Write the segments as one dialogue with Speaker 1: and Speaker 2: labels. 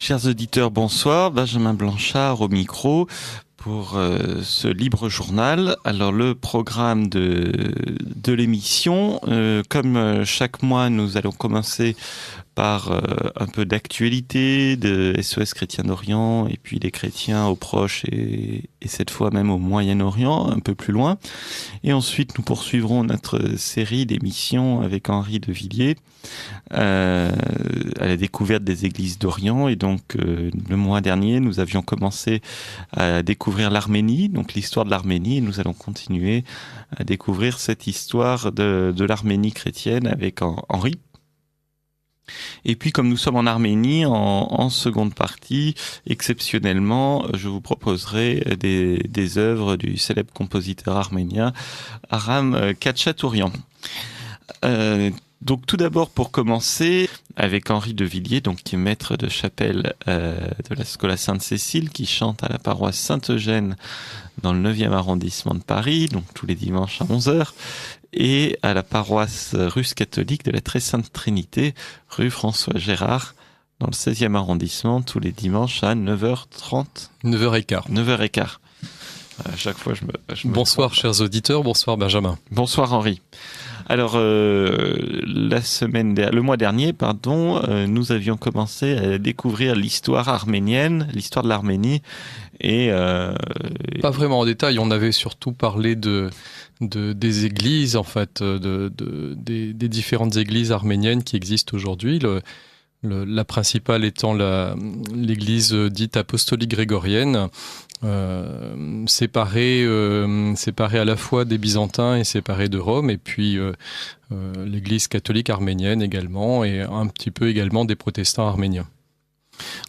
Speaker 1: Chers auditeurs, bonsoir. Benjamin Blanchard au micro pour ce libre journal. Alors le programme de l'émission, comme chaque mois, nous allons commencer par un peu d'actualité de SOS Chrétien d'Orient et puis les chrétiens au Proche et cette fois même au Moyen-Orient, un peu plus loin. Et ensuite, nous poursuivrons notre série d'émissions avec Henri de Villiers à la découverte des églises d'Orient. Et donc, le mois dernier, nous avions commencé à découvrir l'Arménie, donc l'histoire de l'Arménie, et nous allons continuer à découvrir cette histoire de l'Arménie chrétienne avec Henri. Et puis, comme nous sommes en Arménie, en seconde partie, exceptionnellement, je vous proposerai des œuvres du célèbre compositeur arménien Aram Khachaturian. Donc, tout d'abord, pour commencer, avec Henri de Villiers, donc qui est maître de chapelle de la Scola Sainte-Cécile, qui chante à la paroisse Saint-Eugène dans le 9e arrondissement de Paris, donc tous les dimanches à 11h. Et à la paroisse russe catholique de la Très Sainte Trinité, rue François Gérard, dans le 16e arrondissement, tous les dimanches à 9h30.
Speaker 2: 9h15.
Speaker 1: 9h15. À chaque fois,
Speaker 2: Bonsoir, chers auditeurs. Bonsoir, Benjamin.
Speaker 1: Bonsoir, Henri. Alors, le mois dernier, nous avions commencé à découvrir l'histoire arménienne, l'histoire de l'Arménie.
Speaker 2: Pas vraiment en détail, on avait surtout parlé des églises, en fait, des différentes églises arméniennes qui existent aujourd'hui. La principale étant l'église dite apostolique grégorienne, séparée à la fois des Byzantins et séparée de Rome, et puis l'église catholique arménienne également, et un petit peu également des protestants arméniens.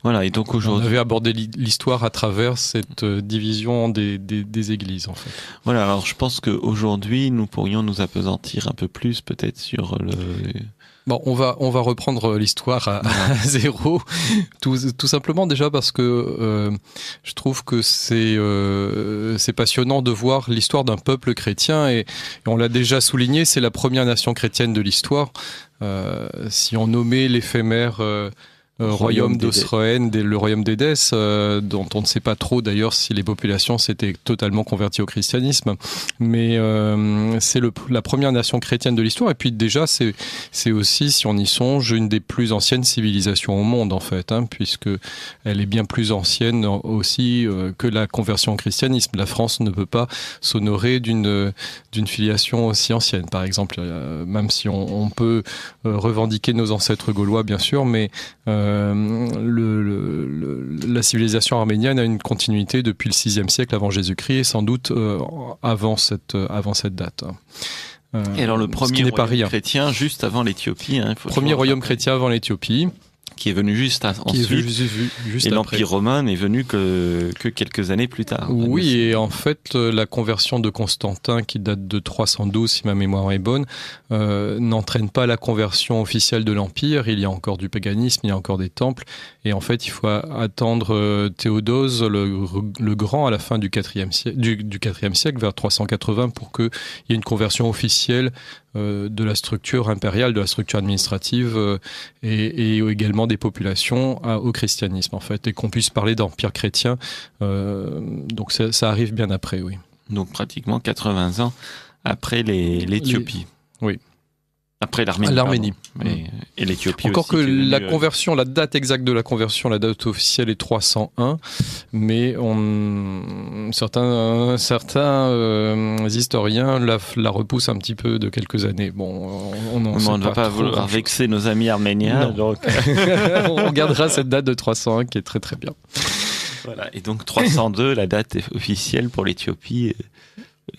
Speaker 1: Voilà, et donc aujourd'hui...
Speaker 2: On avait abordé l'histoire à travers cette division des églises, en fait.
Speaker 1: Voilà, alors je pense qu'aujourd'hui, nous pourrions nous appesantir un peu plus, peut-être, sur le...
Speaker 2: Bon, on va reprendre l'histoire à zéro, tout simplement déjà parce que je trouve que c'est passionnant de voir l'histoire d'un peuple chrétien, et on l'a déjà souligné, c'est la première nation chrétienne de l'histoire. Si on nommait l'éphémère... royaume d'Osroène, le royaume d'Édesse, dont on ne sait pas trop d'ailleurs si les populations s'étaient totalement converties au christianisme, mais c'est la première nation chrétienne de l'histoire, et puis déjà c'est aussi, si on y songe, une des plus anciennes civilisations au monde en fait, puisque elle est bien plus ancienne aussi que la conversion au christianisme. La France ne peut pas s'honorer d'une filiation aussi ancienne, par exemple, même si on peut revendiquer nos ancêtres gaulois bien sûr, mais la civilisation arménienne a une continuité depuis le 6e siècle avant Jésus-Christ, et sans doute avant cette date.
Speaker 1: Et alors le premier royaume chrétien juste avant l'Éthiopie.
Speaker 2: Premier royaume chrétien avant l'Éthiopie.
Speaker 1: Qui est venu juste ensuite, et l'Empire romain n'est venu que quelques années plus tard.
Speaker 2: Oui, et en fait, la conversion de Constantin, qui date de 312, si ma mémoire est bonne, n'entraîne pas la conversion officielle de l'Empire. Il y a encore du paganisme, il y a encore des temples, et en fait, il faut attendre Théodose le Grand à la fin du 4e siècle, vers 380, pour qu'il y ait une conversion officielle de la structure impériale, de la structure administrative, et également des populations au christianisme en fait, et qu'on puisse parler d'empire chrétien. Donc ça arrive bien après, oui.
Speaker 1: Donc pratiquement 80 ans après l'Éthiopie.
Speaker 2: Oui.
Speaker 1: Après l'Arménie. Et l'Éthiopie
Speaker 2: encore
Speaker 1: aussi.
Speaker 2: La date exacte de la conversion, la date officielle est 301, mais certains historiens la repoussent un petit peu de quelques années. Bon, on
Speaker 1: ne va pas vouloir vexer nos amis arméniens. Donc...
Speaker 2: on gardera cette date de 301 qui est très très bien.
Speaker 1: Voilà. Et donc 302, la date officielle pour l'Éthiopie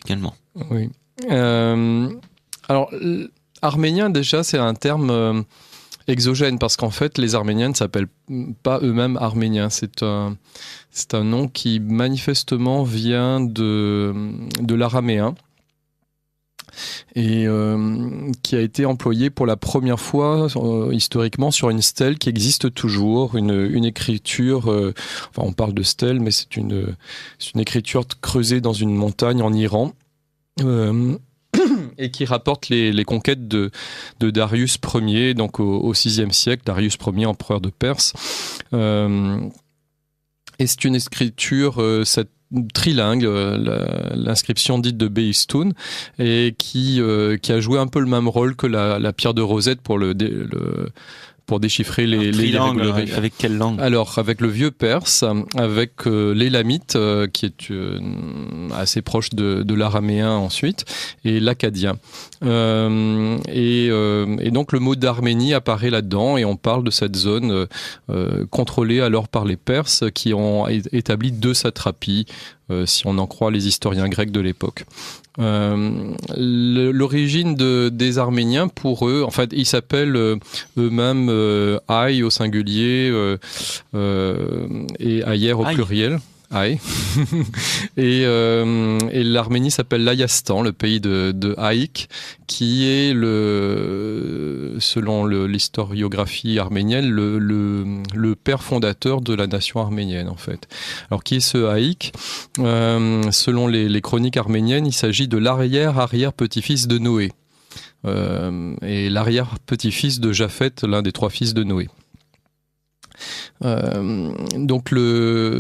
Speaker 1: également.
Speaker 2: Oui. Alors... Arménien, déjà, c'est un terme exogène, parce qu'en fait, les Arméniens ne s'appellent pas eux-mêmes Arméniens. C'est un nom qui, manifestement, vient de l'araméen, et qui a été employé pour la première fois historiquement sur une stèle qui existe toujours, une écriture, enfin on parle de stèle, mais c'est une écriture creusée dans une montagne en Iran, et qui rapporte les conquêtes de Darius Ier, donc au VIe siècle, Darius Ier, empereur de Perse. Et c'est une écriture trilingue, l'inscription dite de Behistun, et qui a joué un peu le même rôle que la pierre de Rosette pour déchiffrer les irrégularités.
Speaker 1: Avec quelle langue?
Speaker 2: Alors, avec le vieux perse, avec l'élamite, qui est assez proche de l'araméen ensuite, et l'akkadien. Et donc, le mot d'Arménie apparaît là-dedans, et on parle de cette zone contrôlée alors par les Perses, qui ont établi 2 satrapies, si on en croit les historiens grecs de l'époque. L'origine des Arméniens, pour eux, en fait, ils s'appellent eux-mêmes Aï au singulier et Aïer au pluriel. Aïe. Et l'Arménie s'appelle l'Ayastan, le pays de Aïk, qui est selon l'historiographie arménienne, le père fondateur de la nation arménienne, en fait. Alors, qui est ce Aïk? Selon les chroniques arméniennes, il s'agit de l'arrière-petit-fils de Noé. Et l'arrière-petit-fils de Japheth, l'un des 3 fils de Noé. Donc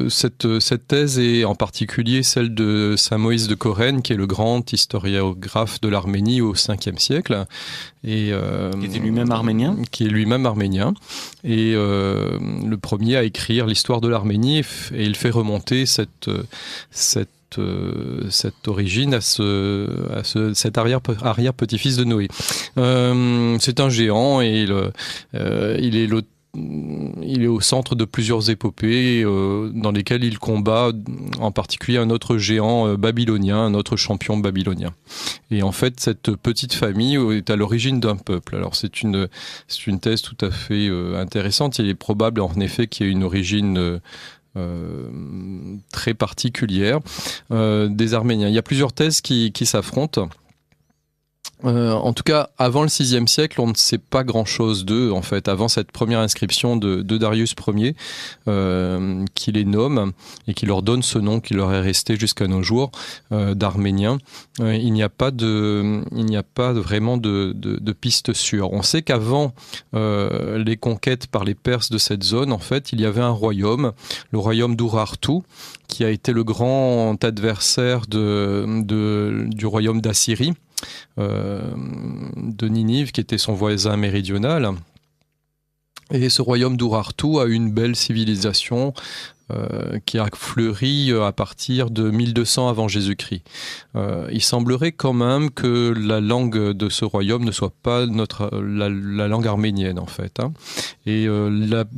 Speaker 2: cette thèse est en particulier celle de saint Moïse de Corène, qui est le grand historiographe de l'Arménie au 5e siècle. Et,
Speaker 1: qui était lui-même arménien.
Speaker 2: Qui est lui-même arménien. Et le premier à écrire l'histoire de l'Arménie, et il fait remonter cette origine à cet arrière-petit-fils de Noé. C'est un géant, et il est au centre de plusieurs épopées dans lesquelles il combat en particulier un autre géant babylonien, un autre champion babylonien. Et en fait, cette petite famille est à l'origine d'un peuple. Alors c'est une thèse tout à fait intéressante. Il est probable en effet qu'il y ait une origine très particulière des Arméniens. Il y a plusieurs thèses qui s'affrontent. En tout cas, avant le VIe siècle, on ne sait pas grand-chose d'eux, en fait. Avant cette première inscription de Darius Ier, qui les nomme et qui leur donne ce nom qui leur est resté jusqu'à nos jours, d'Arméniens, il n'y a pas vraiment de piste sûre. On sait qu'avant les conquêtes par les Perses de cette zone, en fait, il y avait un royaume, le royaume d'Urartu, qui a été le grand adversaire du royaume d'Assyrie, de Ninive, qui était son voisin méridional. Et ce royaume d'Urartu a eu une belle civilisation qui a fleuri à partir de 1200 avant Jésus-Christ. Il semblerait quand même que la langue de ce royaume ne soit pas la langue arménienne, en fait. Et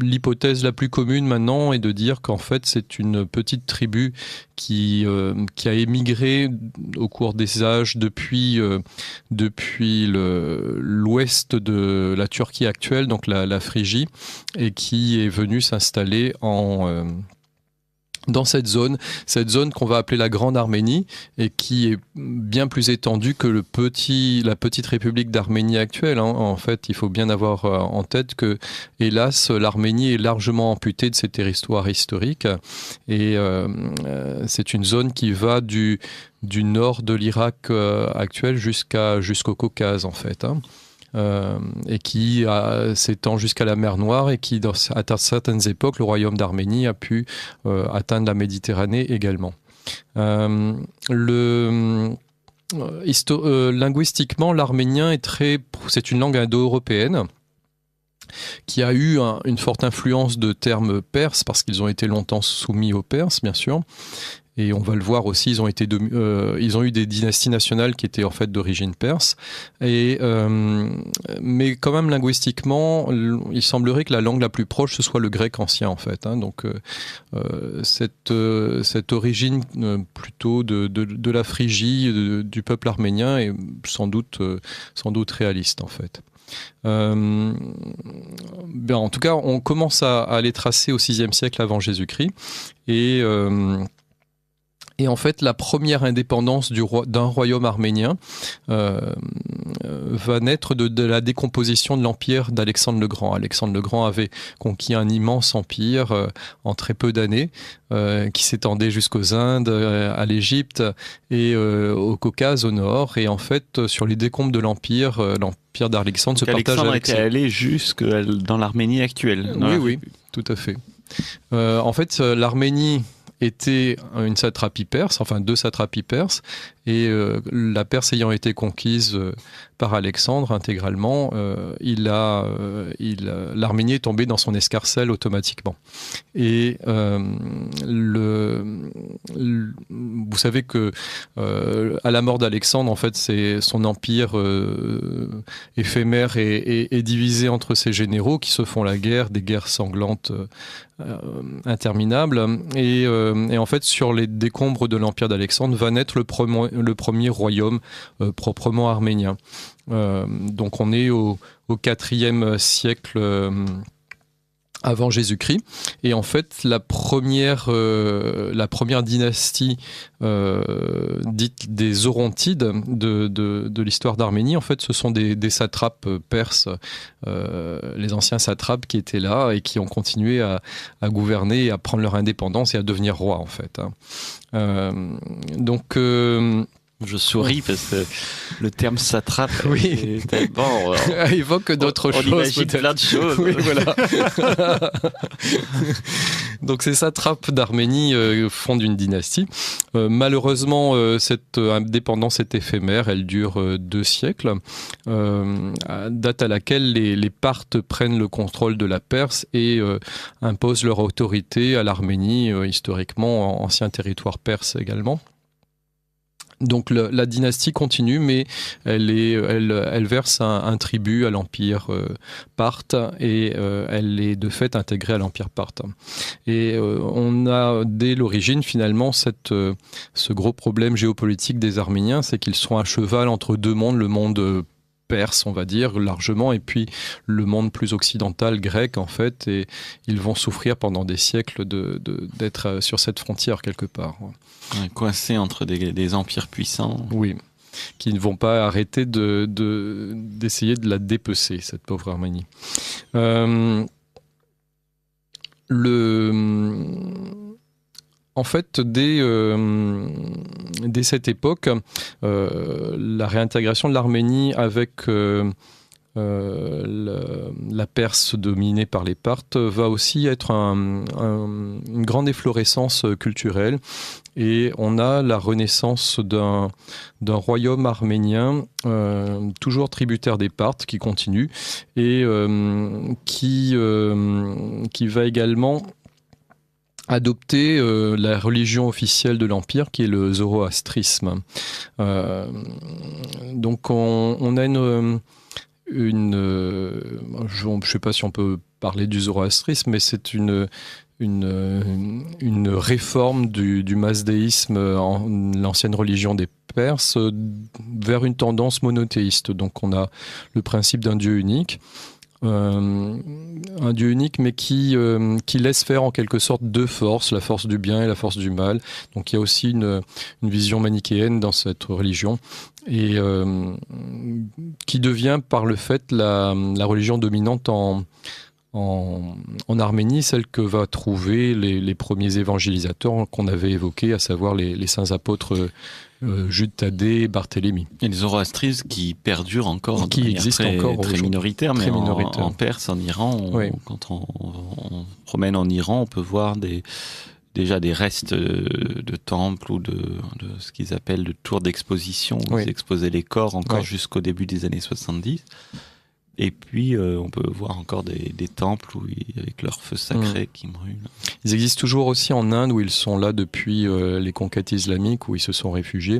Speaker 2: l'hypothèse la plus commune maintenant est de dire qu'en fait c'est une petite tribu qui a émigré au cours des âges depuis l'ouest de la Turquie actuelle, donc la Phrygie, et qui est venue s'installer dans cette zone qu'on va appeler la Grande Arménie, et qui est bien plus étendue que la petite République d'Arménie actuelle. En fait, il faut bien avoir en tête que, hélas, l'Arménie est largement amputée de ses territoires historiques, et c'est une zone qui va du nord de l'Irak actuel jusqu'au Caucase, en fait. Et qui s'étend jusqu'à la mer Noire, et qui, à certaines époques, le royaume d'Arménie a pu atteindre la Méditerranée également. Linguistiquement, l'arménien c'est une langue indo-européenne qui a eu une forte influence de termes perses, parce qu'ils ont été longtemps soumis aux Perses, bien sûr. Et on va le voir aussi, ils ont eu des dynasties nationales qui étaient en fait d'origine perse. Mais quand même, linguistiquement, il semblerait que la langue la plus proche, ce soit le grec ancien, en fait. Donc, cette origine plutôt de la Phrygie, du peuple arménien, est sans doute réaliste, en fait. En tout cas, on commence à les tracer au VIe siècle avant Jésus-Christ. Et en fait, la première indépendance d'un royaume arménien va naître de la décomposition de l'empire d'Alexandre le Grand. Alexandre le Grand avait conquis un immense empire en très peu d'années, qui s'étendait jusqu'aux Indes, à l'Égypte et au Caucase au nord. Et en fait, sur les décombres de l'empire d'Alexandre se partage
Speaker 1: Alexandre
Speaker 2: avec
Speaker 1: était allé jusque dans l'Arménie actuelle.
Speaker 2: Oui, tout à fait. En fait, l'Arménie était une satrapie perse, enfin 2 satrapies perses, et la Perse ayant été conquise par Alexandre intégralement, l'Arménie est tombée dans son escarcelle automatiquement. Et vous savez que à la mort d'Alexandre, en fait, son empire éphémère est divisé entre ses généraux qui se font la guerre, des guerres sanglantes interminables. Et en fait, sur les décombres de l'empire d'Alexandre va naître le premier royaume proprement arménien. Donc on est au IVe siècle avant Jésus-Christ. Et en fait, la première dynastie dite des Orontides de l'histoire d'Arménie, en fait, ce sont des satrapes perses, les anciens satrapes qui étaient là et qui ont continué à gouverner, à prendre leur indépendance et à devenir rois, en fait. Donc...
Speaker 1: Je souris parce que le terme satrape est tellement...
Speaker 2: évoque d'autres choses.
Speaker 1: On imagine plein de choses.
Speaker 2: Oui, voilà. Donc ces satrapes d'Arménie fondent une dynastie. Malheureusement, cette indépendance est éphémère. Elle dure 2 siècles, date à laquelle les Parthes prennent le contrôle de la Perse et imposent leur autorité à l'Arménie, historiquement ancien territoire perse également. Donc la dynastie continue, mais elle verse un tribut à l'empire parthe et elle est de fait intégrée à l'empire parthe. Et on a dès l'origine finalement ce gros problème géopolitique des Arméniens, c'est qu'ils sont à cheval entre 2 mondes, le monde perse, on va dire, largement, et puis le monde plus occidental, grec, en fait, et ils vont souffrir pendant des siècles d'être sur cette frontière quelque part.
Speaker 1: Coincés entre des empires puissants.
Speaker 2: Oui, qui ne vont pas arrêter d'essayer de la dépecer, cette pauvre Arménie. En fait, dès cette époque, la réintégration de l'Arménie avec la Perse dominée par les Parthes va aussi être une grande efflorescence culturelle. Et on a la renaissance d'un royaume arménien toujours tributaire des Parthes qui continue et qui va également adopter la religion officielle de l'Empire qui est le zoroastrisme. Donc on a je ne sais pas si on peut parler du zoroastrisme, mais c'est une réforme du mazdéisme, l'ancienne religion des Perses, vers une tendance monothéiste. Donc on a le principe d'un Dieu unique, un Dieu unique, mais qui laisse faire en quelque sorte 2 forces, la force du bien et la force du mal. Donc il y a aussi une vision manichéenne dans cette religion, et qui devient par le fait la religion dominante en Arménie, celle que va trouver les premiers évangélisateurs qu'on avait évoqués, à savoir les saints apôtres Jude Thaddée et Barthélemy.
Speaker 1: Et les zoroastristes qui perdurent encore,
Speaker 2: qui existent encore,
Speaker 1: très minoritaires, mais
Speaker 2: minoritaire.
Speaker 1: En Perse, en Iran, quand on promène en Iran, on peut voir déjà des restes de temples ou de ce qu'ils appellent de tours d'exposition, où ils exposaient les corps encore jusqu'au début des années 70. Et puis, on peut voir encore des temples avec leur feu sacré qui brûle.
Speaker 2: Ils existent toujours aussi en Inde, où ils sont là depuis les conquêtes islamiques, où ils se sont réfugiés.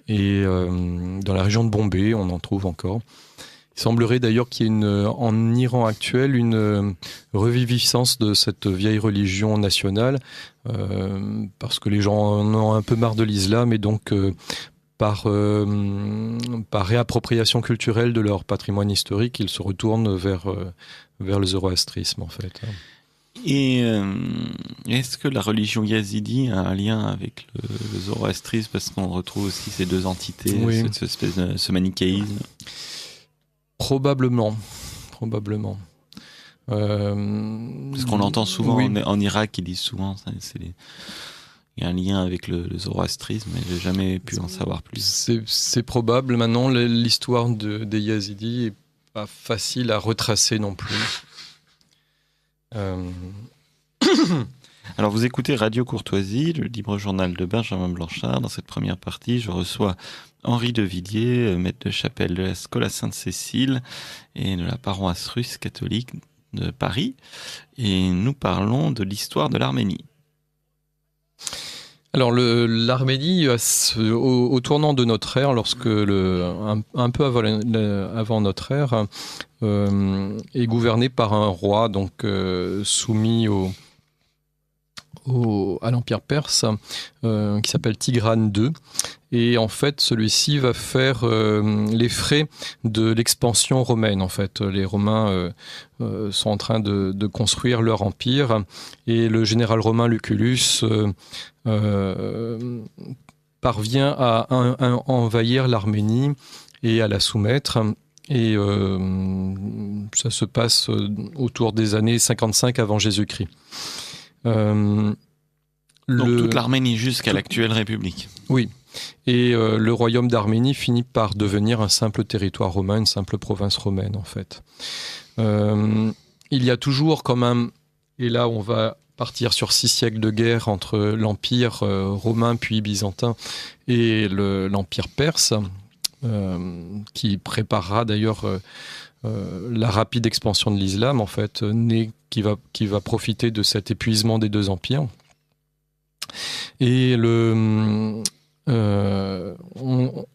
Speaker 2: Et dans la région de Bombay, on en trouve encore. Il semblerait d'ailleurs qu'il y ait en Iran actuel une reviviscence de cette vieille religion nationale, parce que les gens en ont un peu marre de l'islam, et donc... Par réappropriation culturelle de leur patrimoine historique, ils se retournent vers le zoroastrisme, en fait.
Speaker 1: Et Est-ce que la religion yazidi a un lien avec le zoroastrisme, parce qu'on retrouve aussi ces deux entités,
Speaker 2: Oui.
Speaker 1: ce manichéisme?
Speaker 2: Probablement.
Speaker 1: Parce qu'on l'entend souvent
Speaker 2: oui.
Speaker 1: en Irak, ils disent souvent ça, il y a un lien avec le zoroastrisme, mais j'ai jamais pu en savoir plus.
Speaker 2: C'est probable. Maintenant, l'histoire des Yazidis est pas facile à retracer non plus.
Speaker 1: Alors vous écoutez Radio Courtoisie, le libre journal de Benjamin Blanchard. Dans cette première partie, je reçois Henri de Villiers, maître de chapelle de la Schola Sainte-Cécile et de la paroisse russe catholique de Paris. Et nous parlons de l'histoire de l'Arménie.
Speaker 2: Alors l'Arménie, au tournant de notre ère, lorsque un peu avant notre ère, est gouvernée par un roi donc soumis à l'Empire perse, qui s'appelle Tigrane II. Et en fait, celui-ci va faire les frais de l'expansion romaine. En fait, les Romains sont en train de construire leur empire, et le général romain Lucullus parvient à envahir l'Arménie et à la soumettre. Et ça se passe autour des années 55 avant Jésus-Christ.
Speaker 1: Donc toute l'Arménie jusqu'à l'actuelle République.
Speaker 2: Oui. Et le royaume d'Arménie finit par devenir un simple territoire romain, une simple province romaine en fait. Il y a toujours quand même, et là on va partir sur 6 siècles de guerre entre l'empire romain puis byzantin et l'empire perse, qui préparera d'ailleurs la rapide expansion de l'islam en fait, qui va profiter de cet épuisement des deux empires. Et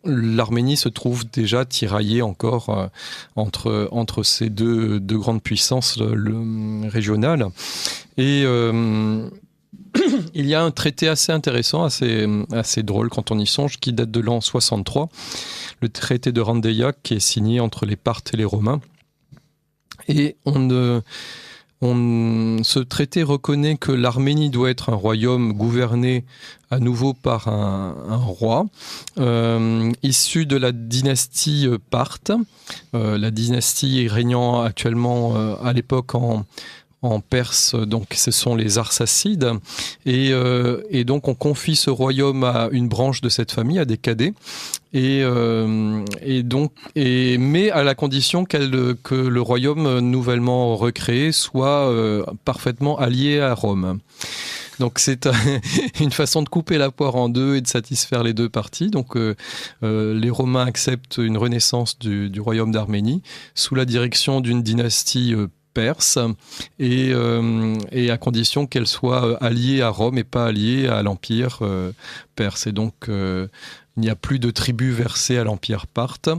Speaker 2: l'Arménie se trouve déjà tiraillée encore entre ces deux grandes puissances régionales. Et il y a un traité assez intéressant, assez drôle quand on y songe, qui date de l'an 63, le traité de Randeia, qui est signé entre les Parthes et les Romains. Et ce traité reconnaît que l'Arménie doit être un royaume gouverné à nouveau par un roi issu de la dynastie parthe, la dynastie régnant actuellement à l'époque en Perse, donc ce sont les Arsacides, et donc on confie ce royaume à une branche de cette famille, à des cadets, mais à la condition que le royaume nouvellement recréé soit parfaitement allié à Rome. Donc c'est une façon de couper la poire en deux et de satisfaire les deux parties. Donc les Romains acceptent une renaissance du royaume d'Arménie sous la direction d'une dynastie perse, et à condition qu'elle soit alliée à Rome et pas alliée à l'empire perse. Et donc il n'y a plus de tribus versées à l'empire parthe,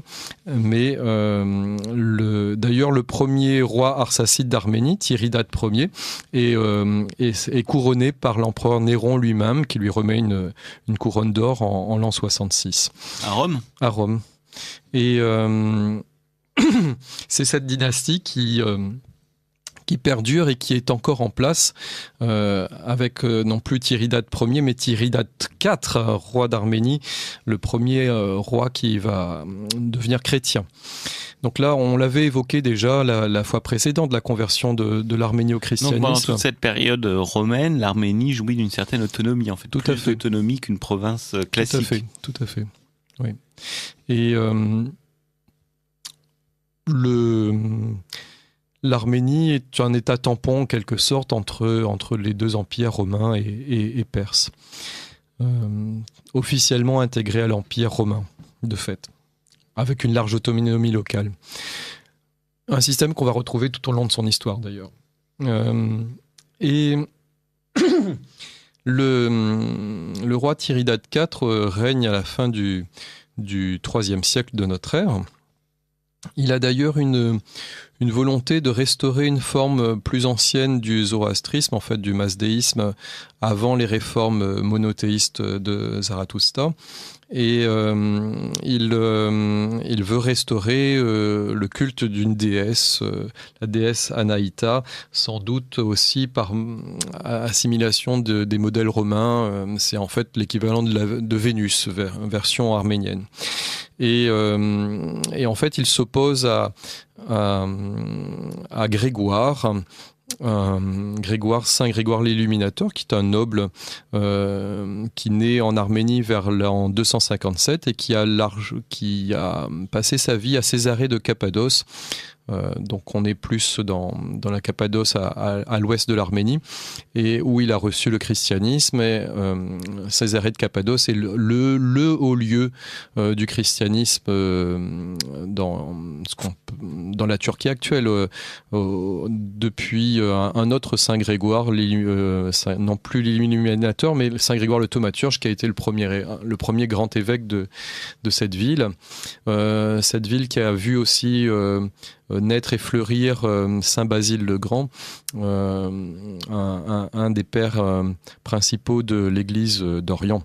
Speaker 2: mais d'ailleurs le premier roi arsacide d'Arménie, Tiridate Ier, est couronné par l'empereur Néron lui-même, qui lui remet une couronne d'or en l'an 66.
Speaker 1: À Rome ?
Speaker 2: À Rome. Et c'est cette dynastie qui perdure et qui est encore en place, avec non plus Tiridate Ier, mais Tiridate IV, roi d'Arménie, le premier roi qui va devenir chrétien. Donc là, on l'avait évoqué déjà la fois précédente, la conversion de l'Arménie au christianisme.
Speaker 1: Donc pendant toute cette période romaine, l'Arménie jouit d'une certaine autonomie, en fait,
Speaker 2: tout à fait.
Speaker 1: Autonomie qu'une province classique.
Speaker 2: Tout à fait. Oui. Et l'Arménie est un état tampon, en quelque sorte, entre les deux empires romains et perses. Officiellement intégré à l'empire romain, de fait, avec une large autonomie locale. Un système qu'on va retrouver tout au long de son histoire, d'ailleurs. Et le roi Tiridate IV règne à la fin du IIIe siècle de notre ère. Il a d'ailleurs une volonté de restaurer une forme plus ancienne du zoroastrisme, en fait du masdéisme, avant les réformes monothéistes de Zarathoustra. Et il veut restaurer le culte d'une déesse, la déesse Anaïta, sans doute aussi par assimilation des modèles romains. C'est en fait l'équivalent de Vénus, version arménienne. Et en fait, il s'oppose à Grégoire, Saint Grégoire l'Illuminateur, qui est un noble qui naît en Arménie vers l'an 257 et qui a passé sa vie à Césarée de Cappadoce. Donc on est plus dans la Cappadoce à l'ouest de l'Arménie, et où il a reçu le christianisme. Et Césarée de Cappadoce est le haut lieu du christianisme dans la Turquie actuelle, depuis un autre Saint Grégoire, non plus l'Illuminateur, mais Saint Grégoire le Thaumaturge, qui a été le premier grand évêque de cette ville. Cette ville qui a vu aussi naître et fleurir Saint Basile le Grand, un des pères principaux de l'Église d'Orient.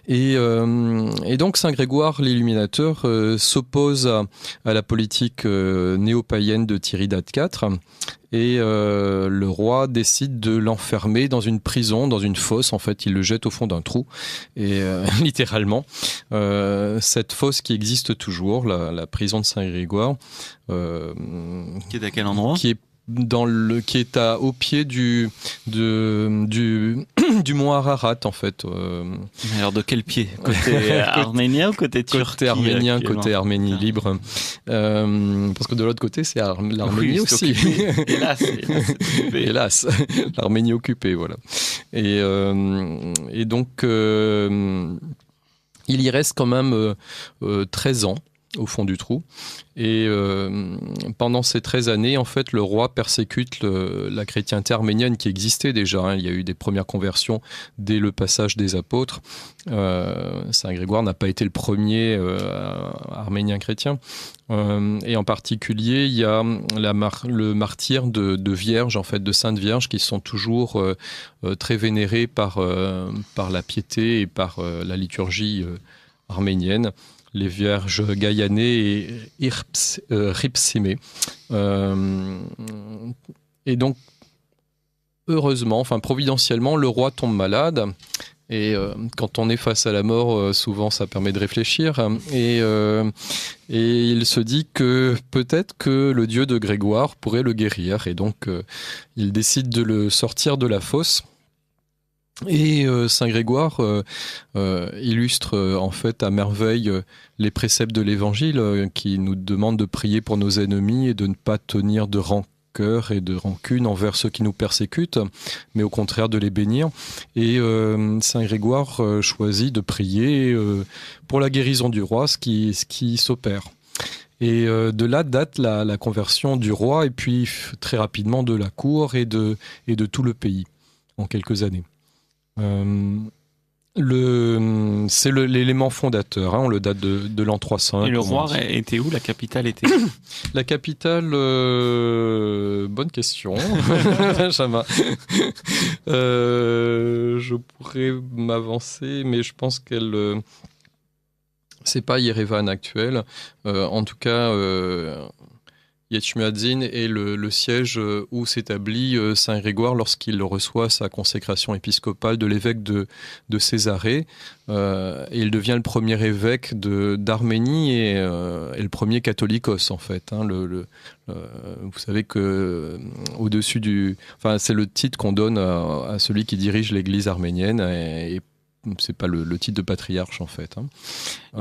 Speaker 2: Et donc Saint Grégoire l'Illuminateur s'oppose à la politique néo-païenne de Tiridate IV, et le roi décide de l'enfermer dans une prison, dans une fosse. En fait, il le jette au fond d'un trou, et littéralement. Cette fosse qui existe toujours, la prison de Saint Grégoire.
Speaker 1: Qui est à quel endroit ?
Speaker 2: Qui est au pied du mont Ararat, en fait.
Speaker 1: Alors de quel pied ? Côté arménien ou côté turc ?
Speaker 2: Côté arménien, côté Arménie libre. Parce que de l'autre côté, c'est l'Arménie aussi. Hélas, l'Arménie occupée, voilà. Et donc, il y reste quand même 13 ans au fond du trou. Et pendant ces 13 années, en fait, le roi persécute la chrétienté arménienne qui existait déjà. Il y a eu des premières conversions dès le passage des apôtres. Saint Grégoire n'a pas été le premier arménien chrétien. Et en particulier, il y a le martyre de vierges, en fait, de saintes vierges, qui sont toujours très vénérées par la piété et par la liturgie arménienne. Les Vierges Gaïané et Ripsimé. Et donc, heureusement, providentiellement, le roi tombe malade. Et quand on est face à la mort, souvent ça permet de réfléchir. Et il se dit que peut-être que le dieu de Grégoire pourrait le guérir. Et donc, il décide de le sortir de la fosse. Et Saint Grégoire illustre en fait à merveille les préceptes de l'Évangile qui nous demandent de prier pour nos ennemis et de ne pas tenir de rancœur et de rancune envers ceux qui nous persécutent, mais au contraire de les bénir. Et Saint Grégoire choisit de prier pour la guérison du roi, ce qui s'opère. Et de là date la conversion du roi, et puis très rapidement de la cour et de tout le pays en quelques années. C'est l'élément fondateur, on le date de l'an 300.
Speaker 1: Et le roi était où ? La capitale était où ?
Speaker 2: La capitale, bonne question, Benjamin. Je pourrais m'avancer, mais je pense qu'elle, c'est pas Yerevan actuel. En tout cas, Yetchmuadzin est le siège où s'établit Saint Grégoire lorsqu'il reçoit sa consécration épiscopale de l'évêque de Césarée. Et il devient le premier évêque d'Arménie et le premier catholicos, en fait. Vous savez que au-dessus c'est le titre qu'on donne à celui qui dirige l'Église arménienne, et c'est pas le titre de patriarche, en fait.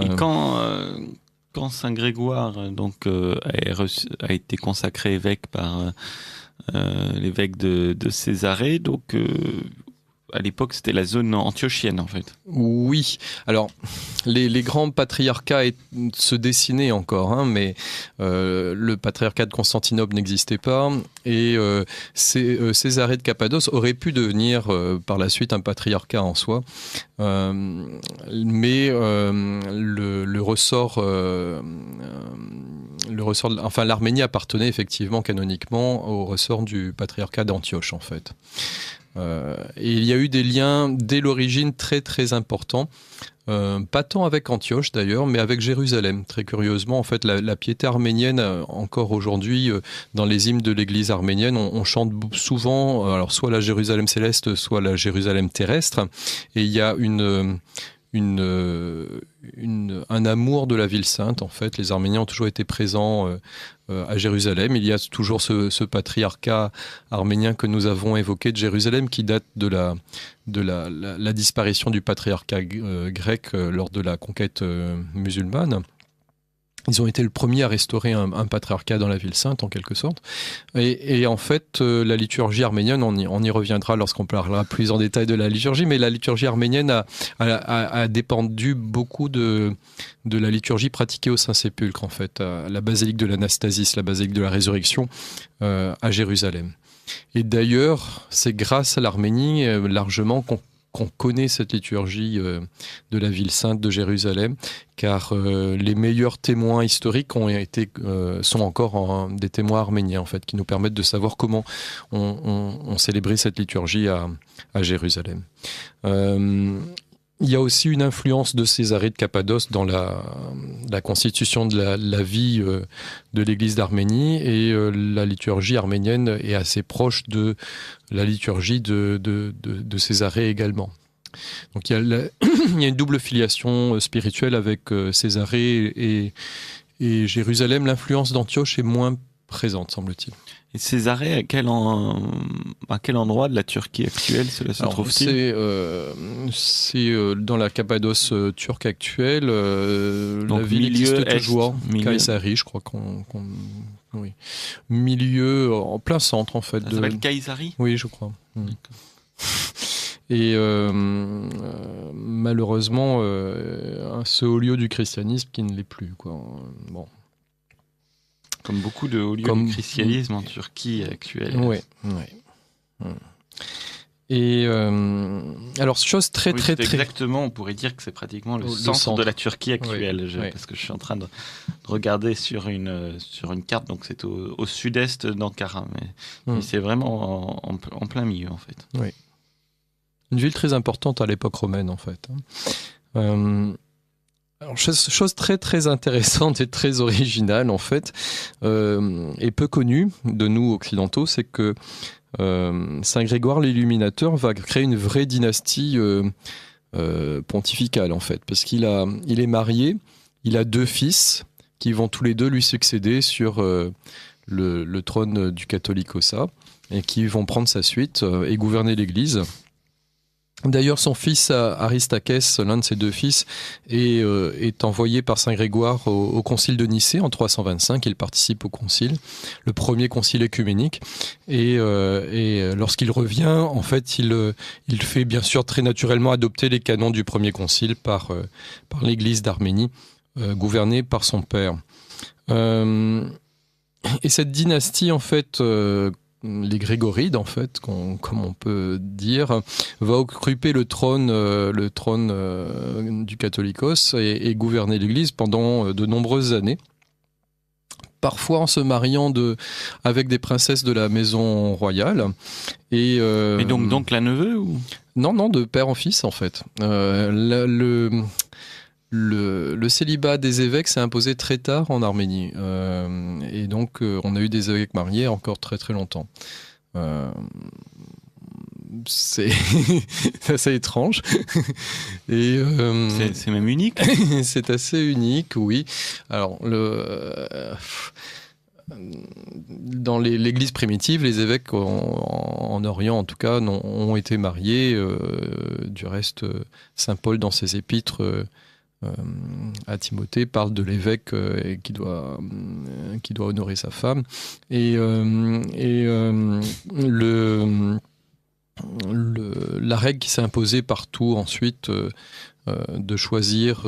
Speaker 1: Et quand Saint Grégoire a été consacré évêque par l'évêque de Césarée, donc à l'époque, c'était la zone antiochienne, en fait.
Speaker 2: Oui, alors les grands patriarcats se dessinaient encore, hein, mais le patriarcat de Constantinople n'existait pas, et Césarée de Cappadoce aurait pu devenir par la suite un patriarcat en soi, mais enfin l'Arménie appartenait effectivement canoniquement au ressort du patriarcat d'Antioche, en fait. Et il y a eu des liens dès l'origine très très importants, pas tant avec Antioche d'ailleurs, mais avec Jérusalem. Très curieusement, en fait, la piété arménienne, encore aujourd'hui, dans les hymnes de l'église arménienne, on chante souvent, alors soit la Jérusalem céleste, soit la Jérusalem terrestre, et il y a un amour de la ville sainte, en fait. Les Arméniens ont toujours été présents à Jérusalem. Il y a toujours ce patriarcat arménien que nous avons évoqué de Jérusalem, qui date de la disparition du patriarcat grec lors de la conquête musulmane. Ils ont été le premier à restaurer un patriarcat dans la ville sainte, en quelque sorte. Et en fait, la liturgie arménienne, on y reviendra lorsqu'on parlera plus en détail de la liturgie, mais la liturgie arménienne a dépendu beaucoup de la liturgie pratiquée au Saint-Sépulcre, en fait, à la basilique de l'Anastasis, la basilique de la Résurrection, à Jérusalem. Et d'ailleurs, c'est grâce à l'Arménie, largement, qu'on connaît cette liturgie de la ville sainte de Jérusalem, car les meilleurs témoins historiques sont encore des témoins arméniens, en fait, qui nous permettent de savoir comment on célébrait cette liturgie à Jérusalem. Il y a aussi une influence de Césarée de Cappadoce dans la constitution de la vie de l'Église d'Arménie, et la liturgie arménienne est assez proche de la liturgie de Césarée également. Donc il y a une double filiation spirituelle avec Césarée et Jérusalem. L'influence d'Antioche est moins présente, semble-t-il.
Speaker 1: Et Césarée, à quel endroit de la Turquie actuelle cela se trouve-t-il ?
Speaker 2: C'est dans la Cappadoce turque actuelle.
Speaker 1: Donc
Speaker 2: la ville existe toujours.
Speaker 1: Milieu...
Speaker 2: Kayseri, je crois oui. Milieu, en plein centre, en fait.
Speaker 1: Ça s'appelle Kayseri ?
Speaker 2: Oui, je crois. Et malheureusement, ce haut lieu du christianisme qui ne l'est plus, quoi. Bon.
Speaker 1: Comme beaucoup de hauts lieux du christianisme en Turquie actuelle.
Speaker 2: Oui. Et alors, chose très...
Speaker 1: Exactement, on pourrait dire que c'est pratiquement le centre de la Turquie actuelle, parce que je suis en train de regarder sur une carte, donc c'est au sud-est d'Ankara, mais c'est vraiment en plein milieu, en fait.
Speaker 2: Oui. Une ville très importante à l'époque romaine, en fait. Alors, chose très très intéressante et très originale, en fait, et peu connue de nous occidentaux, c'est que Saint Grégoire l'Illuminateur va créer une vraie dynastie pontificale, en fait, parce qu'il est marié, il a 2 fils qui vont tous les 2 lui succéder sur le trône du Catholicosat, et qui vont prendre sa suite et gouverner l'Église. D'ailleurs, son fils Aristakès, l'un de ses 2 fils, est envoyé par Saint Grégoire au concile de Nicée en 325. Il participe au concile, le premier concile œcuménique. Et lorsqu'il revient, en fait, il fait bien sûr très naturellement adopter les canons du premier concile par l'Église d'Arménie, gouvernée par son père. Et cette dynastie, en fait, les Grégorides, en fait, comme on peut dire, va occuper le trône du Catholicos et gouverner l'Église pendant de nombreuses années. Parfois en se mariant avec des princesses de la maison royale. Et
Speaker 1: donc la neveu ou...
Speaker 2: Non, de père en fils, en fait. Le célibat des évêques s'est imposé très tard en Arménie. Et donc, on a eu des évêques mariés encore très très longtemps. C'est assez étrange. Et,
Speaker 1: c'est même unique.
Speaker 2: C'est assez unique, oui. Alors, dans l'Église primitive, les évêques en Orient, en tout cas, ont été mariés. Du reste, Saint Paul, dans ses épîtres, à Timothée, parle de l'évêque qui doit honorer sa femme. Et la règle qui s'est imposée partout ensuite de choisir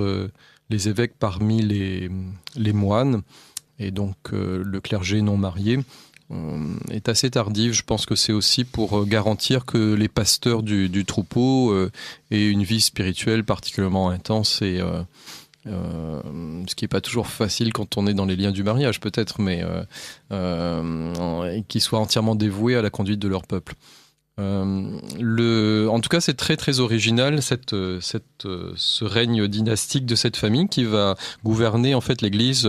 Speaker 2: les évêques parmi les moines, et donc le clergé non marié, est assez tardive. Je pense que c'est aussi pour garantir que les pasteurs du troupeau aient une vie spirituelle particulièrement intense, et ce qui n'est pas toujours facile quand on est dans les liens du mariage peut-être, mais qu'ils soient entièrement dévoués à la conduite de leur peuple. En tout cas, c'est très très original ce règne dynastique de cette famille qui va gouverner en fait l'Église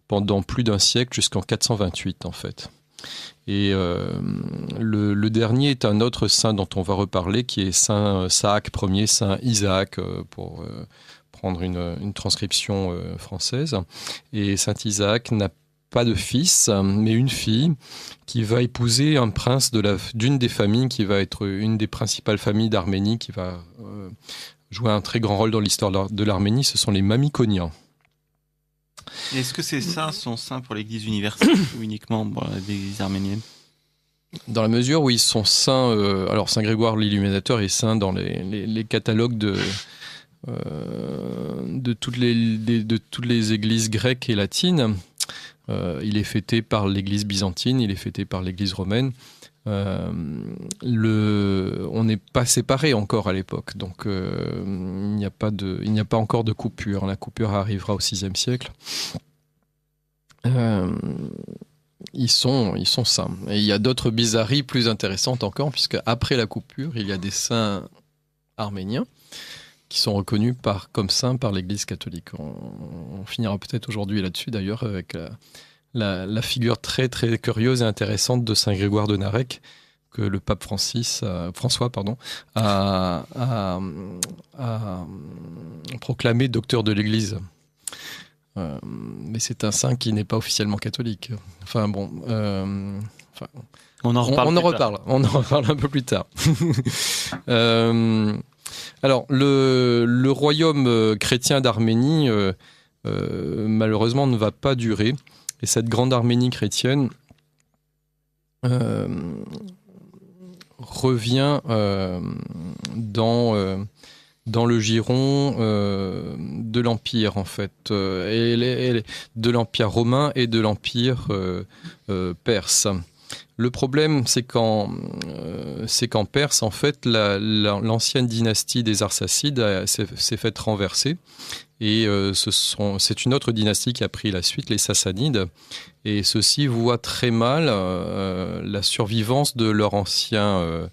Speaker 2: pendant plus d'un siècle, jusqu'en 428 en fait. Et le dernier est un autre saint dont on va reparler, qui est Saint Saak Ier, Saint Isaac, pour prendre une transcription française. Et Saint Isaac n'a pas de fils, mais une fille qui va épouser un prince d'une des familles qui va être une des principales familles d'Arménie, qui va jouer un très grand rôle dans l'histoire de l'Arménie. Ce sont les Mamikoniens.
Speaker 1: Est-ce que ces saints sont saints pour l'Église universelle ou uniquement pour l'Église arménienne?
Speaker 2: Dans la mesure où ils sont saints, alors Saint Grégoire l'Illuminateur est saint dans les catalogues de toutes les églises grecques et latines. Il est fêté par l'Église byzantine, il est fêté par l'Église romaine. On n'est pas séparés encore à l'époque, donc il n'y a pas encore de coupure. La coupure arrivera au VIe siècle. Ils sont saints. Et il y a d'autres bizarreries plus intéressantes encore, puisque après la coupure, il y a des saints arméniens qui sont reconnus comme saints par l'Église catholique. On finira peut-être aujourd'hui là-dessus d'ailleurs, avec la figure très très curieuse et intéressante de Saint Grégoire de Narek, que le pape François a proclamé docteur de l'Église. Mais c'est un saint qui n'est pas officiellement catholique. Enfin bon,
Speaker 1: on en reparle
Speaker 2: un peu plus tard. Alors, le royaume chrétien d'Arménie, malheureusement, ne va pas durer. Et cette grande Arménie chrétienne revient dans le giron de l'Empire, en fait, de l'Empire romain et de l'Empire perse. Le problème, c'est qu'en Perse, en fait, l'ancienne dynastie des Arsacides s'est faite renverser. Et c'est une autre dynastie qui a pris la suite, les Sassanides. Et ceux-ci voient très mal la survivance de leur ancien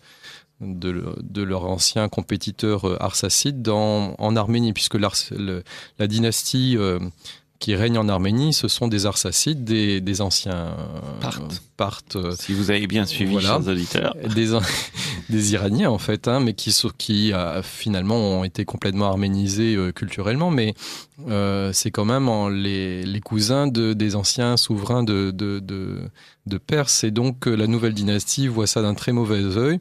Speaker 2: compétiteur arsacide en Arménie, puisque la dynastie qui règne en Arménie, ce sont des Arsacides, des anciens Parthes.
Speaker 1: Si vous avez bien suivi, chers auditeurs.
Speaker 2: Des Iraniens, en fait, mais qui finalement ont été complètement arménisés culturellement, mais c'est quand même les cousins des anciens souverains de Perse. Et donc, la nouvelle dynastie voit ça d'un très mauvais œil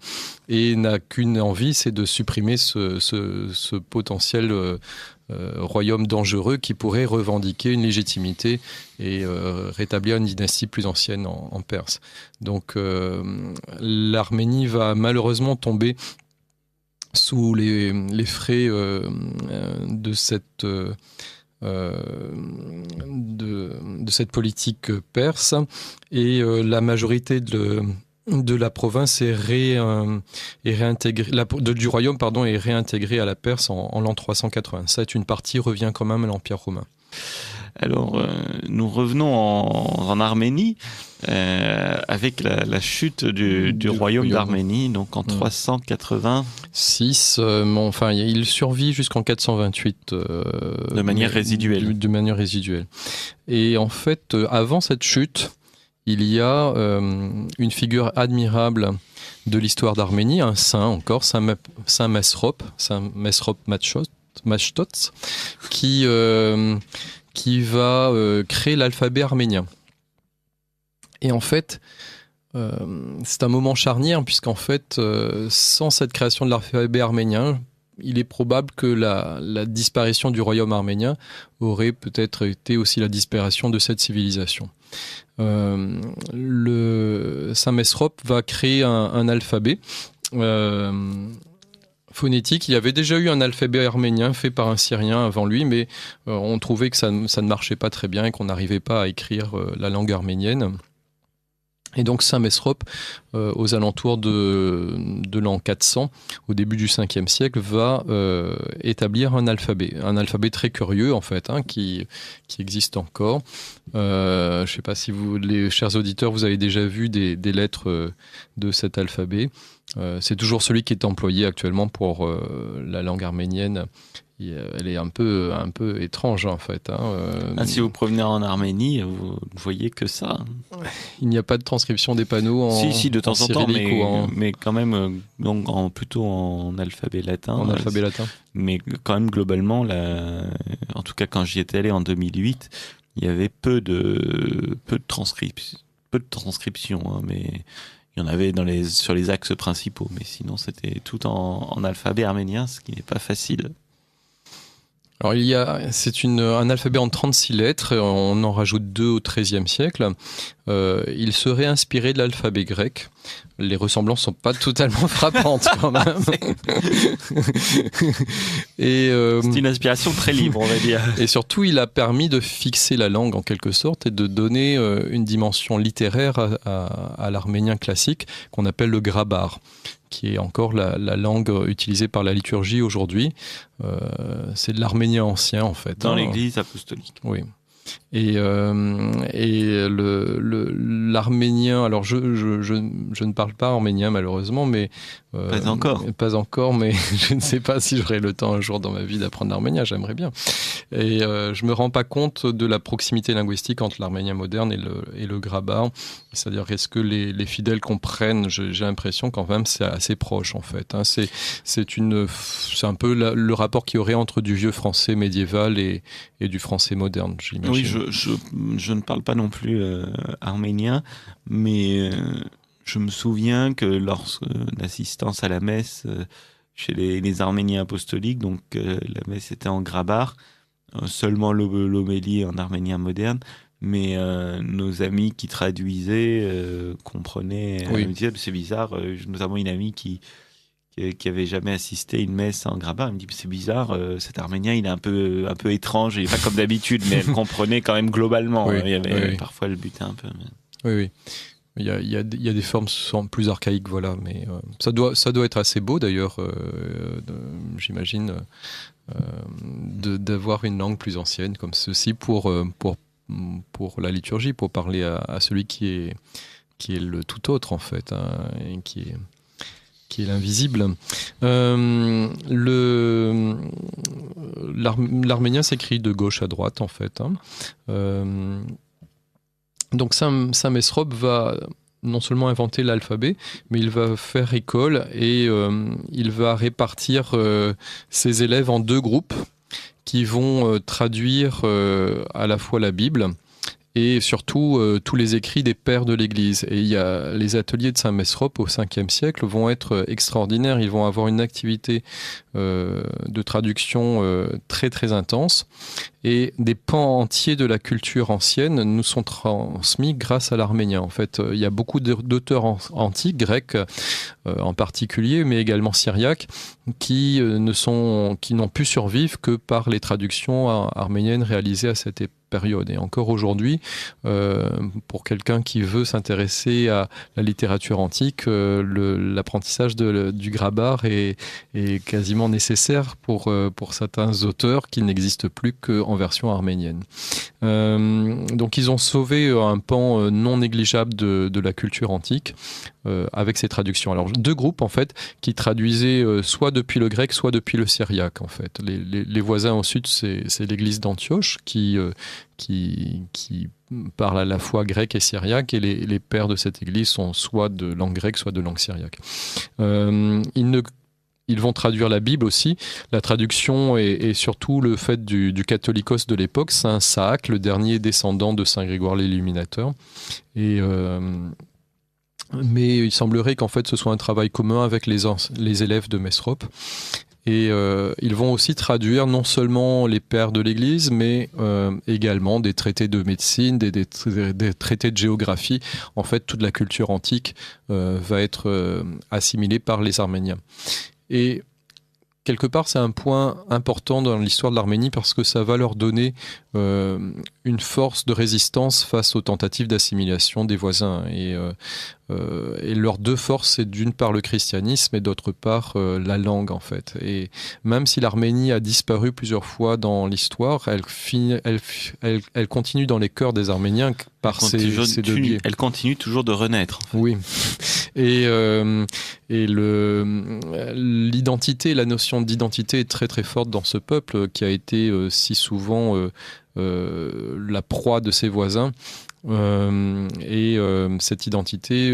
Speaker 2: et n'a qu'une envie, c'est de supprimer ce potentiel royaume dangereux qui pourrait revendiquer une légitimité et rétablir une dynastie plus ancienne en Perse. Donc l'Arménie va malheureusement tomber sous les frais de cette politique perse, et la majorité de la province est réintégrée, du royaume est réintégrée à la Perse en l'an 387. Une partie revient quand même à l'Empire romain.
Speaker 1: Alors, nous revenons en Arménie avec la chute du royaume d'Arménie, donc en 386.
Speaker 2: Il survit jusqu'en 428.
Speaker 1: De manière résiduelle.
Speaker 2: De manière résiduelle. Et en fait, avant cette chute, il y a une figure admirable de l'histoire d'Arménie, un saint encore, Saint Mesrop Mashtots, qui va créer l'alphabet arménien. Et en fait, c'est un moment charnière, puisqu'en fait, sans cette création de l'alphabet arménien, il est probable que la disparition du royaume arménien aurait peut-être été aussi la disparition de cette civilisation. Le Saint Mesrop va créer un alphabet phonétique. Il y avait déjà eu un alphabet arménien fait par un Syrien avant lui, mais on trouvait que ça ne marchait pas très bien et qu'on n'arrivait pas à écrire la langue arménienne. Et donc Saint-Mesrop, aux alentours de l'an 400, au début du 5e siècle, va établir un alphabet très curieux en fait, qui existe encore. Je ne sais pas si vous, les chers auditeurs, vous avez déjà vu des lettres de cet alphabet. C'est toujours celui qui est employé actuellement pour la langue arménienne. Elle est un peu étrange en fait.
Speaker 1: Si vous provenez en Arménie, vous ne voyez que ça.
Speaker 2: Il n'y a pas de transcription des panneaux en
Speaker 1: Si, de temps en temps,
Speaker 2: ou
Speaker 1: mais quand même donc plutôt en alphabet latin.
Speaker 2: En alphabet latin.
Speaker 1: Mais quand même globalement, en tout cas quand j'y étais allé en 2008, il y avait peu de transcriptions, mais il y en avait sur les axes principaux. Mais sinon, c'était tout en alphabet arménien, ce qui n'est pas facile.
Speaker 2: Alors c'est un alphabet en 36 lettres, on en rajoute 2 au XIIIe siècle. Il serait inspiré de l'alphabet grec. Les ressemblances sont pas totalement frappantes quand même.
Speaker 1: C'est une inspiration très libre, on va dire.
Speaker 2: Et surtout, il a permis de fixer la langue en quelque sorte et de donner une dimension littéraire à l'arménien classique qu'on appelle le grabar, qui est encore la langue utilisée par la liturgie aujourd'hui. C'est de l'arménien ancien, en fait.
Speaker 1: Dans l'église apostolique.
Speaker 2: Oui. Et l'arménien, alors je ne parle pas arménien malheureusement, mais
Speaker 1: pas encore,
Speaker 2: mais je ne sais pas si j'aurai le temps un jour dans ma vie d'apprendre l'arménien, j'aimerais bien. Et je me rends pas compte de la proximité linguistique entre l'arménien moderne et le grabar. C'est-à-dire, est-ce que les fidèles comprennent? J'ai l'impression quand même c'est assez proche en fait. C'est un peu le rapport qu'il y aurait entre du vieux français médiéval et du français moderne, j'imagine.
Speaker 1: Oui, je ne parle pas non plus arménien, mais je me souviens que lors d'assistance à la messe chez les Arméniens apostoliques, donc la messe était en grabar, seulement l'homélie en arménien moderne, mais nos amis qui traduisaient comprenaient.
Speaker 2: Oui.
Speaker 1: Me disaient, c'est bizarre, notamment une amie qui avait jamais assisté à une messe en grabar, elle me dit c'est bizarre, cet arménien il est un peu étrange, il est pas comme d'habitude, mais elle comprenait quand même globalement.
Speaker 2: Oui,
Speaker 1: il y avait,
Speaker 2: oui.
Speaker 1: Parfois elle butait un peu.
Speaker 2: Mais... Oui. Il y a des formes qui sont plus archaïques, voilà, mais ça doit être assez beau d'ailleurs, j'imagine, d'avoir une langue plus ancienne comme ceci pour la liturgie, pour parler à celui qui est le tout autre en fait, et qui est l'invisible. L'arménien s'écrit de gauche à droite en fait. Donc Saint-Mesrop va non seulement inventer l'alphabet, mais il va faire école et il va répartir ses élèves en 2 groupes qui vont traduire à la fois la Bible et surtout tous les écrits des pères de l'Église. Et les ateliers de Saint-Mesrop au 5e siècle vont être extraordinaires. Ils vont avoir une activité de traduction très très intense. Et des pans entiers de la culture ancienne nous sont transmis grâce à l'arménien. En fait, il y a beaucoup d'auteurs antiques, grecs en particulier, mais également syriaques, qui n'ont pu survivre que par les traductions arméniennes réalisées à cette période. Et encore aujourd'hui, pour quelqu'un qui veut s'intéresser à la littérature antique, l'apprentissage du grabar est quasiment nécessaire pour certains auteurs qui n'existent plus qu'en version arménienne. Donc ils ont sauvé un pan non négligeable de la culture antique avec ces traductions. Alors 2 groupes en fait qui traduisaient soit depuis le grec, soit depuis le syriaque en fait. Les voisins au sud, c'est l'église d'Antioche qui parle à la fois grec et syriaque, et les pères de cette église sont soit de langue grecque, soit de langue syriaque. Ils vont traduire la Bible aussi. La traduction et surtout le fait du catholicos de l'époque, Saint Saak, le dernier descendant de Saint Grégoire l'Illuminateur. Mais il semblerait qu'en fait ce soit un travail commun avec les élèves de Mesrop. Et ils vont aussi traduire non seulement les pères de l'Église, mais également des traités de médecine, des traités de géographie. En fait, toute la culture antique va être assimilée par les Arméniens. Et quelque part, c'est un point important dans l'histoire de l'Arménie parce que ça va leur donner une force de résistance face aux tentatives d'assimilation des voisins. Et leurs deux forces, c'est d'une part le christianisme et d'autre part la langue, en fait. Et même si l'Arménie a disparu plusieurs fois dans l'histoire, elle continue dans les cœurs des Arméniens par ces deux biais.
Speaker 1: Elle continue toujours de renaître. En fait.
Speaker 2: Oui. Et l'identité, la notion d'identité est très très forte dans ce peuple qui a été si souvent la proie de ses voisins. Cette identité,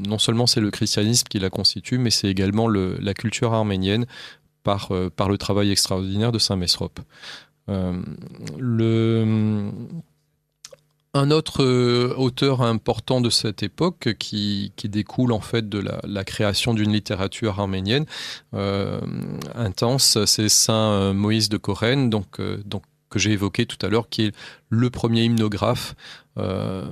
Speaker 2: non seulement c'est le christianisme qui la constitue, mais c'est également la culture arménienne par le travail extraordinaire de Saint Mesrop. Un autre auteur important de cette époque qui découle en fait de la création d'une littérature arménienne intense, c'est Saint Moïse de Corène, donc que j'ai évoqué tout à l'heure, qui est le premier hymnographe, un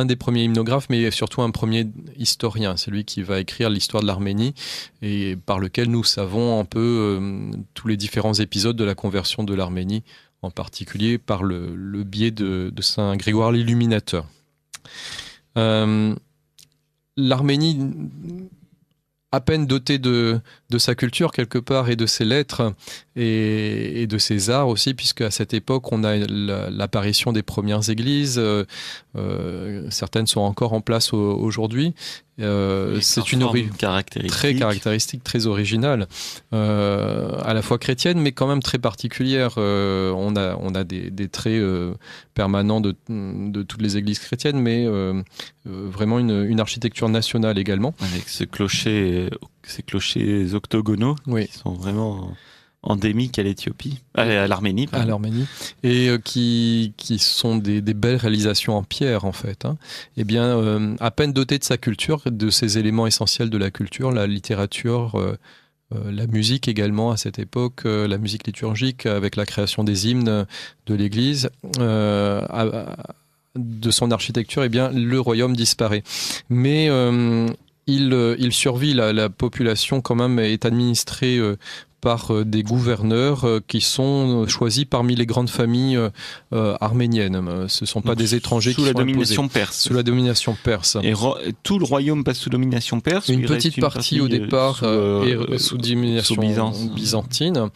Speaker 2: des premiers hymnographes, mais surtout un premier historien, c'est lui qui va écrire l'histoire de l'Arménie et par lequel nous savons un peu tous les différents épisodes de la conversion de l'Arménie, en particulier par le biais de Saint Grégoire l'Illuminateur. L'Arménie, à peine dotée de sa culture quelque part et de ses lettres et de ses arts aussi, puisque à cette époque on a l'apparition des premières églises, certaines sont encore en place aujourd'hui. C'est une très caractéristique, très originale, à la fois chrétienne mais quand même très particulière. On a des traits permanents de toutes les églises chrétiennes, mais vraiment une architecture nationale également.
Speaker 1: Avec ces clochers octogonaux, oui, qui sont vraiment endémiques à l'Éthiopie, à l'Arménie.
Speaker 2: À l'Arménie, et qui sont des belles réalisations en pierre en fait. Eh bien, à peine doté de sa culture, de ces éléments essentiels de la culture, la littérature, la musique également à cette époque, la musique liturgique avec la création des hymnes de l'Église, de son architecture, eh bien, le royaume disparaît. Mais il survit, la population quand même est administrée par des gouverneurs qui sont choisis parmi les grandes familles arméniennes. Ce ne sont pas des étrangers qui sont imposés. Sous la domination perse.
Speaker 1: Et tout le royaume passe sous domination perse.
Speaker 2: Une petite partie au départ est sous domination byzantine.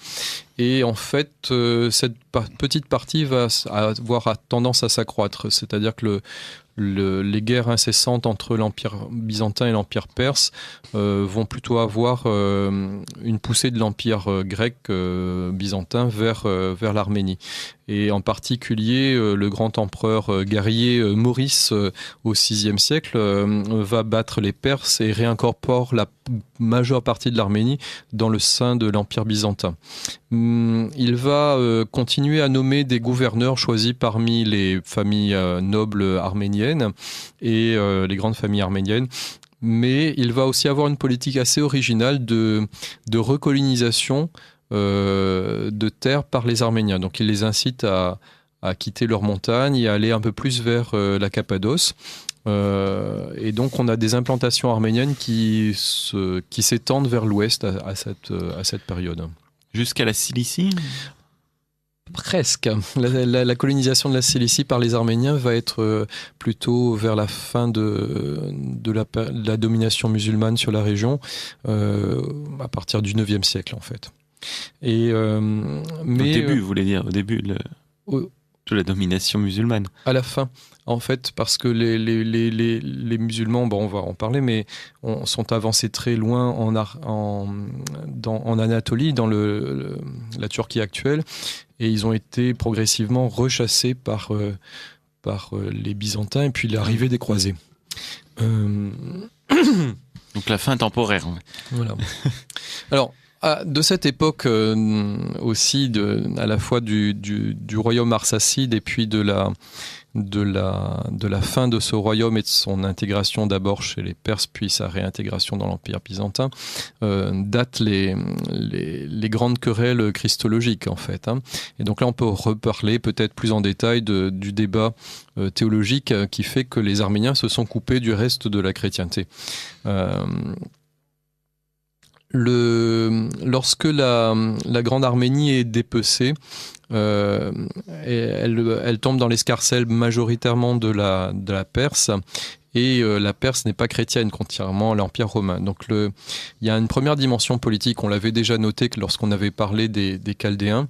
Speaker 2: Et en fait, cette petite partie va avoir tendance à s'accroître. C'est-à-dire que les guerres incessantes entre l'Empire byzantin et l'Empire perse vont plutôt avoir une poussée de l'Empire grec byzantin vers l'Arménie. Et en particulier, le grand empereur guerrier Maurice au VIe siècle va battre les Perses et réincorpore la majeure partie de l'Arménie dans le sein de l'Empire byzantin. Il va continuer à nommer des gouverneurs choisis parmi les familles nobles arméniennes et les grandes familles arméniennes. Mais il va aussi avoir une politique assez originale de recolonisation de terres par les Arméniens. Donc il les incite à quitter leurs montagnes et à aller un peu plus vers la Cappadoce. Et donc on a des implantations arméniennes qui s'étendent vers l'ouest à cette période.
Speaker 1: Jusqu'à la Cilicie ?
Speaker 2: Presque. La colonisation de la Cilicie par les Arméniens va être plutôt vers la fin de la domination musulmane sur la région, à partir du IXe siècle en fait. Mais
Speaker 1: au début, vous voulez dire, au début de la domination musulmane.
Speaker 2: À la fin, en fait, parce que les musulmans, bon, on va en parler, mais sont avancés très loin en Anatolie, dans la Turquie actuelle, et ils ont été progressivement rechassés par les Byzantins et puis l'arrivée des croisés.
Speaker 1: Donc la fin temporaire.
Speaker 2: Voilà. Alors, de cette époque aussi, à la fois du royaume arsacide et puis de la fin de ce royaume et de son intégration d'abord chez les Perses puis sa réintégration dans l'Empire byzantin, datent les grandes querelles christologiques en fait. Et donc là on peut reparler peut-être plus en détail du débat théologique qui fait que les Arméniens se sont coupés du reste de la chrétienté. Lorsque la Grande Arménie est dépecée, elle tombe dans l'escarcelle majoritairement de la Perse, et la Perse n'est pas chrétienne, contrairement à l'Empire romain. Donc il y a une première dimension politique. On l'avait déjà noté que lorsqu'on avait parlé des Chaldéens.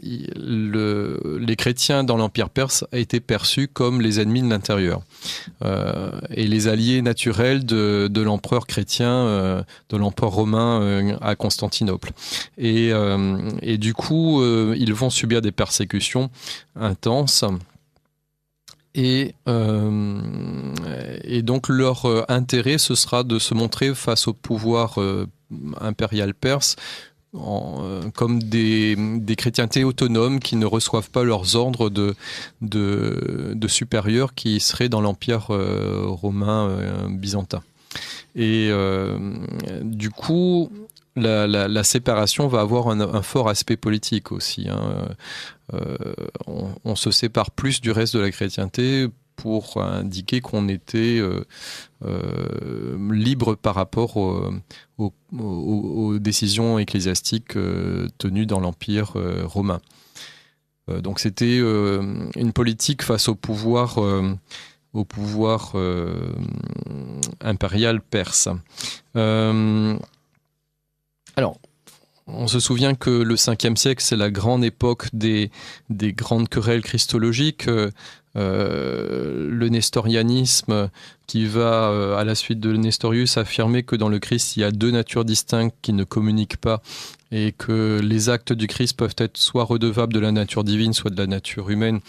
Speaker 2: Les chrétiens dans l'Empire perse étaient perçus comme les ennemis de l'intérieur, et les alliés naturels de l'empereur chrétien, de l'empereur romain à Constantinople. Et du coup, ils vont subir des persécutions intenses. Et donc leur intérêt, ce sera de se montrer face au pouvoir impérial perse comme des chrétientés autonomes qui ne reçoivent pas leurs ordres de supérieurs qui seraient dans l'Empire romain byzantin. Et du coup, la séparation va avoir un fort aspect politique aussi. On se sépare plus du reste de la chrétienté pour indiquer qu'on était libre par rapport aux décisions ecclésiastiques tenues dans l'Empire romain. Donc c'était une politique face au pouvoir impérial perse. Alors, on se souvient que le 5e siècle, c'est la grande époque des grandes querelles christologiques. Le nestorianisme qui va, à la suite de Nestorius, affirmer que dans le Christ, il y a deux natures distinctes qui ne communiquent pas et que les actes du Christ peuvent être soit redevables de la nature divine, soit de la nature humaine,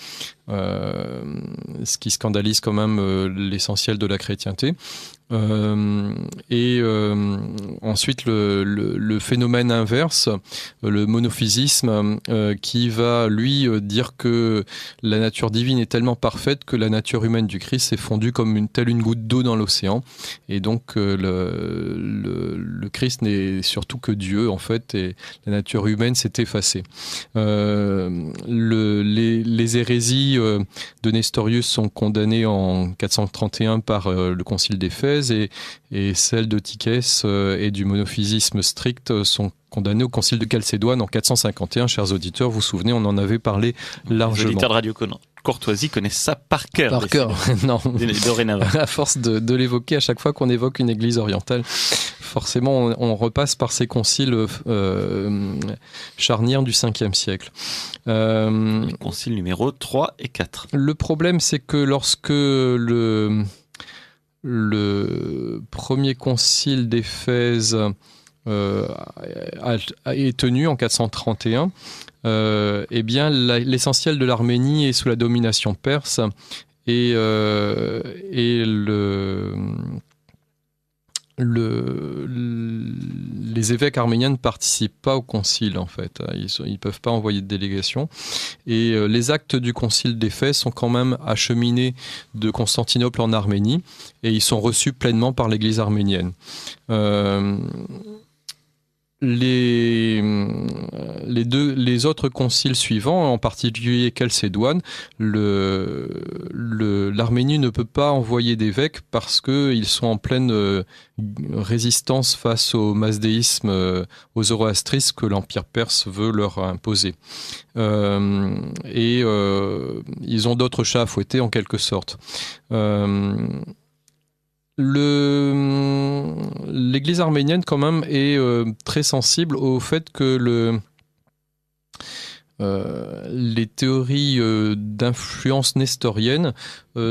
Speaker 2: ce qui scandalise quand même l'essentiel de la chrétienté. Ensuite, le phénomène inverse, le monophysisme, qui va, lui, dire que la nature divine est tellement parfaite que la nature humaine du Christ s'est fondue comme telle une goutte d'eau dans l'océan. Et donc, le Christ n'est surtout que Dieu, en fait, et la nature humaine s'est effacée. Les hérésies de Nestorius sont condamnées en 431 par le Concile d'Éphèse, et celles de Tychès et du monophysisme strict sont condamnées au Concile de Chalcédoine en 451. Chers auditeurs, vous vous souvenez, on en avait parlé largement.
Speaker 1: Les auditeurs de Radio Courtoisie connaissent ça par cœur.
Speaker 2: Par cœur, non.
Speaker 1: Dorénavant.
Speaker 2: À force de l'évoquer, à chaque fois qu'on évoque une église orientale, forcément, on repasse par ces conciles charnières du 5e siècle.
Speaker 1: Les conciles numéro 3 et 4.
Speaker 2: Le problème, c'est que lorsque le premier concile d'Éphèse est tenu en 431, eh bien l'essentiel de l'Arménie est sous la domination perse, et les évêques arméniens ne participent pas au concile, en fait. Ils ne peuvent pas envoyer de délégation. Et les actes du concile d'Éphèse sont quand même acheminés de Constantinople en Arménie, et ils sont reçus pleinement par l'Église arménienne. Les autres conciles suivants, en particulier Chalcédoine, l'Arménie ne peut pas envoyer d'évêques parce qu'ils sont en pleine résistance face au mazdéisme, au zoroastrisme que l'Empire perse veut leur imposer. Ils ont d'autres chats à fouetter en quelque sorte. L'Église arménienne quand même est très sensible au fait que les théories d'influence nestorienne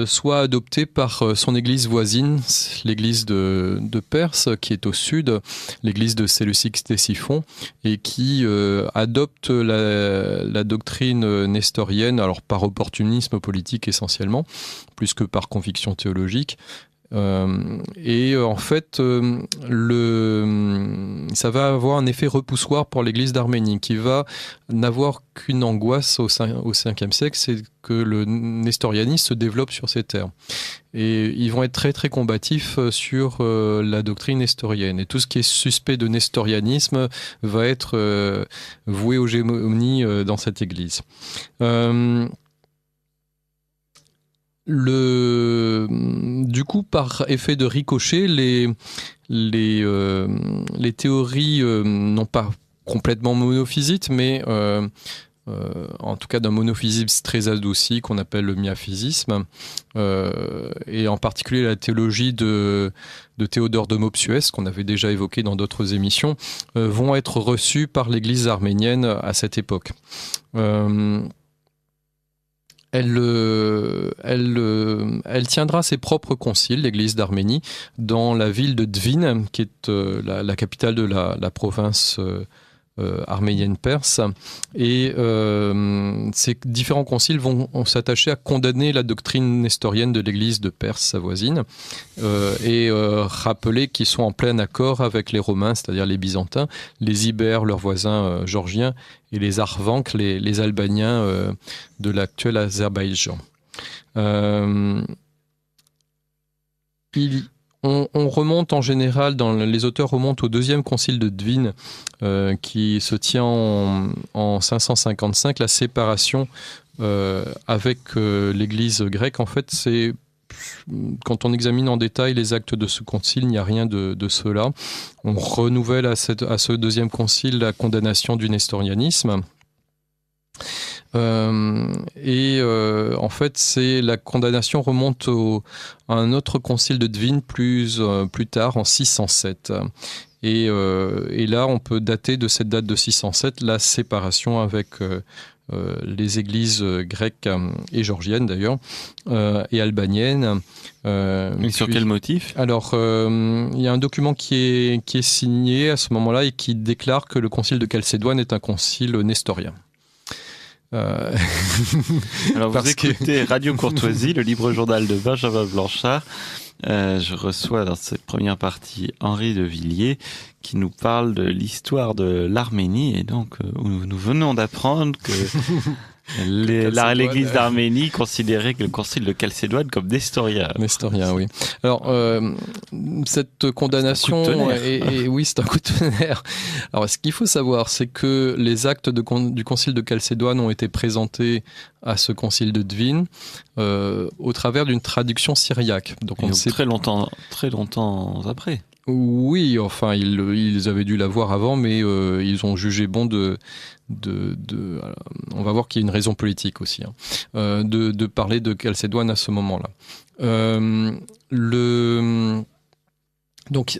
Speaker 2: soient adoptées par son église voisine, l'église de Perse, qui est au sud, l'église de Séleucix-Ctésiphon, et qui adopte la doctrine nestorienne, alors par opportunisme politique essentiellement, plus que par conviction théologique. En fait, ça va avoir un effet repoussoir pour l'Église d'Arménie, qui va n'avoir qu'une angoisse au 5e siècle, c'est que le nestorianisme se développe sur ces terres. Et ils vont être très très combatifs sur la doctrine nestorienne. Et tout ce qui est suspect de nestorianisme va être voué aux gémonies dans cette Église. Du coup, par effet de ricochet, les théories non pas complètement monophysites, mais en tout cas d'un monophysisme très adouci qu'on appelle le miaphysisme, et en particulier la théologie de Théodore de Mopsuès, qu'on avait déjà évoqué dans d'autres émissions, vont être reçues par l'Église arménienne à cette époque. Elle tiendra ses propres conciles, l'Église d'Arménie, dans la ville de Dvin, qui est la capitale de la province arménienne perse. Et ces différents conciles vont s'attacher à condamner la doctrine nestorienne de l'Église de Perse, sa voisine, et rappeler qu'ils sont en plein accord avec les Romains, c'est-à-dire les Byzantins, les Ibères, leurs voisins georgiens, et les Arvanques, les Albaniens de l'actuel Azerbaïdjan. On remonte en général, les auteurs remontent au deuxième concile de Dvin, qui se tient en 555, la séparation avec l'Église grecque. En fait, quand on examine en détail les actes de ce concile, il n'y a rien de cela. On renouvelle à ce deuxième concile la condamnation du nestorianisme. En fait, la condamnation remonte à un autre concile de Dvin plus tard, en 607. Et là, on peut dater de cette date de 607 la séparation avec les églises grecques et georgiennes d'ailleurs, et albaniennes.
Speaker 1: Et sur quel motif ?
Speaker 2: Alors, il y a un document qui est signé à ce moment-là et qui déclare que le concile de Chalcédoine est un concile nestorien.
Speaker 1: Alors vous écoutez Radio Courtoisie, le libre journal de Benjamin Blanchard. Je reçois dans cette première partie Henri de Villiers qui nous parle de l'histoire de l'Arménie, et donc nous venons d'apprendre que l'Église d'Arménie considérait que le concile de Chalcédoine comme nestorien.
Speaker 2: Nestorien, oui. Alors, cette condamnation... Oui, c'est un coup de tonnerre. Alors, ce qu'il faut savoir, c'est que les actes du concile de Chalcédoine ont été présentés à ce concile de Dvin au travers d'une traduction syriaque. Donc,
Speaker 1: très longtemps après.
Speaker 2: Oui, enfin, ils avaient dû l'avoir avant, mais ils ont jugé bon on va voir qu'il y a une raison politique aussi, de parler de Chalcédoine à ce moment-là. Donc,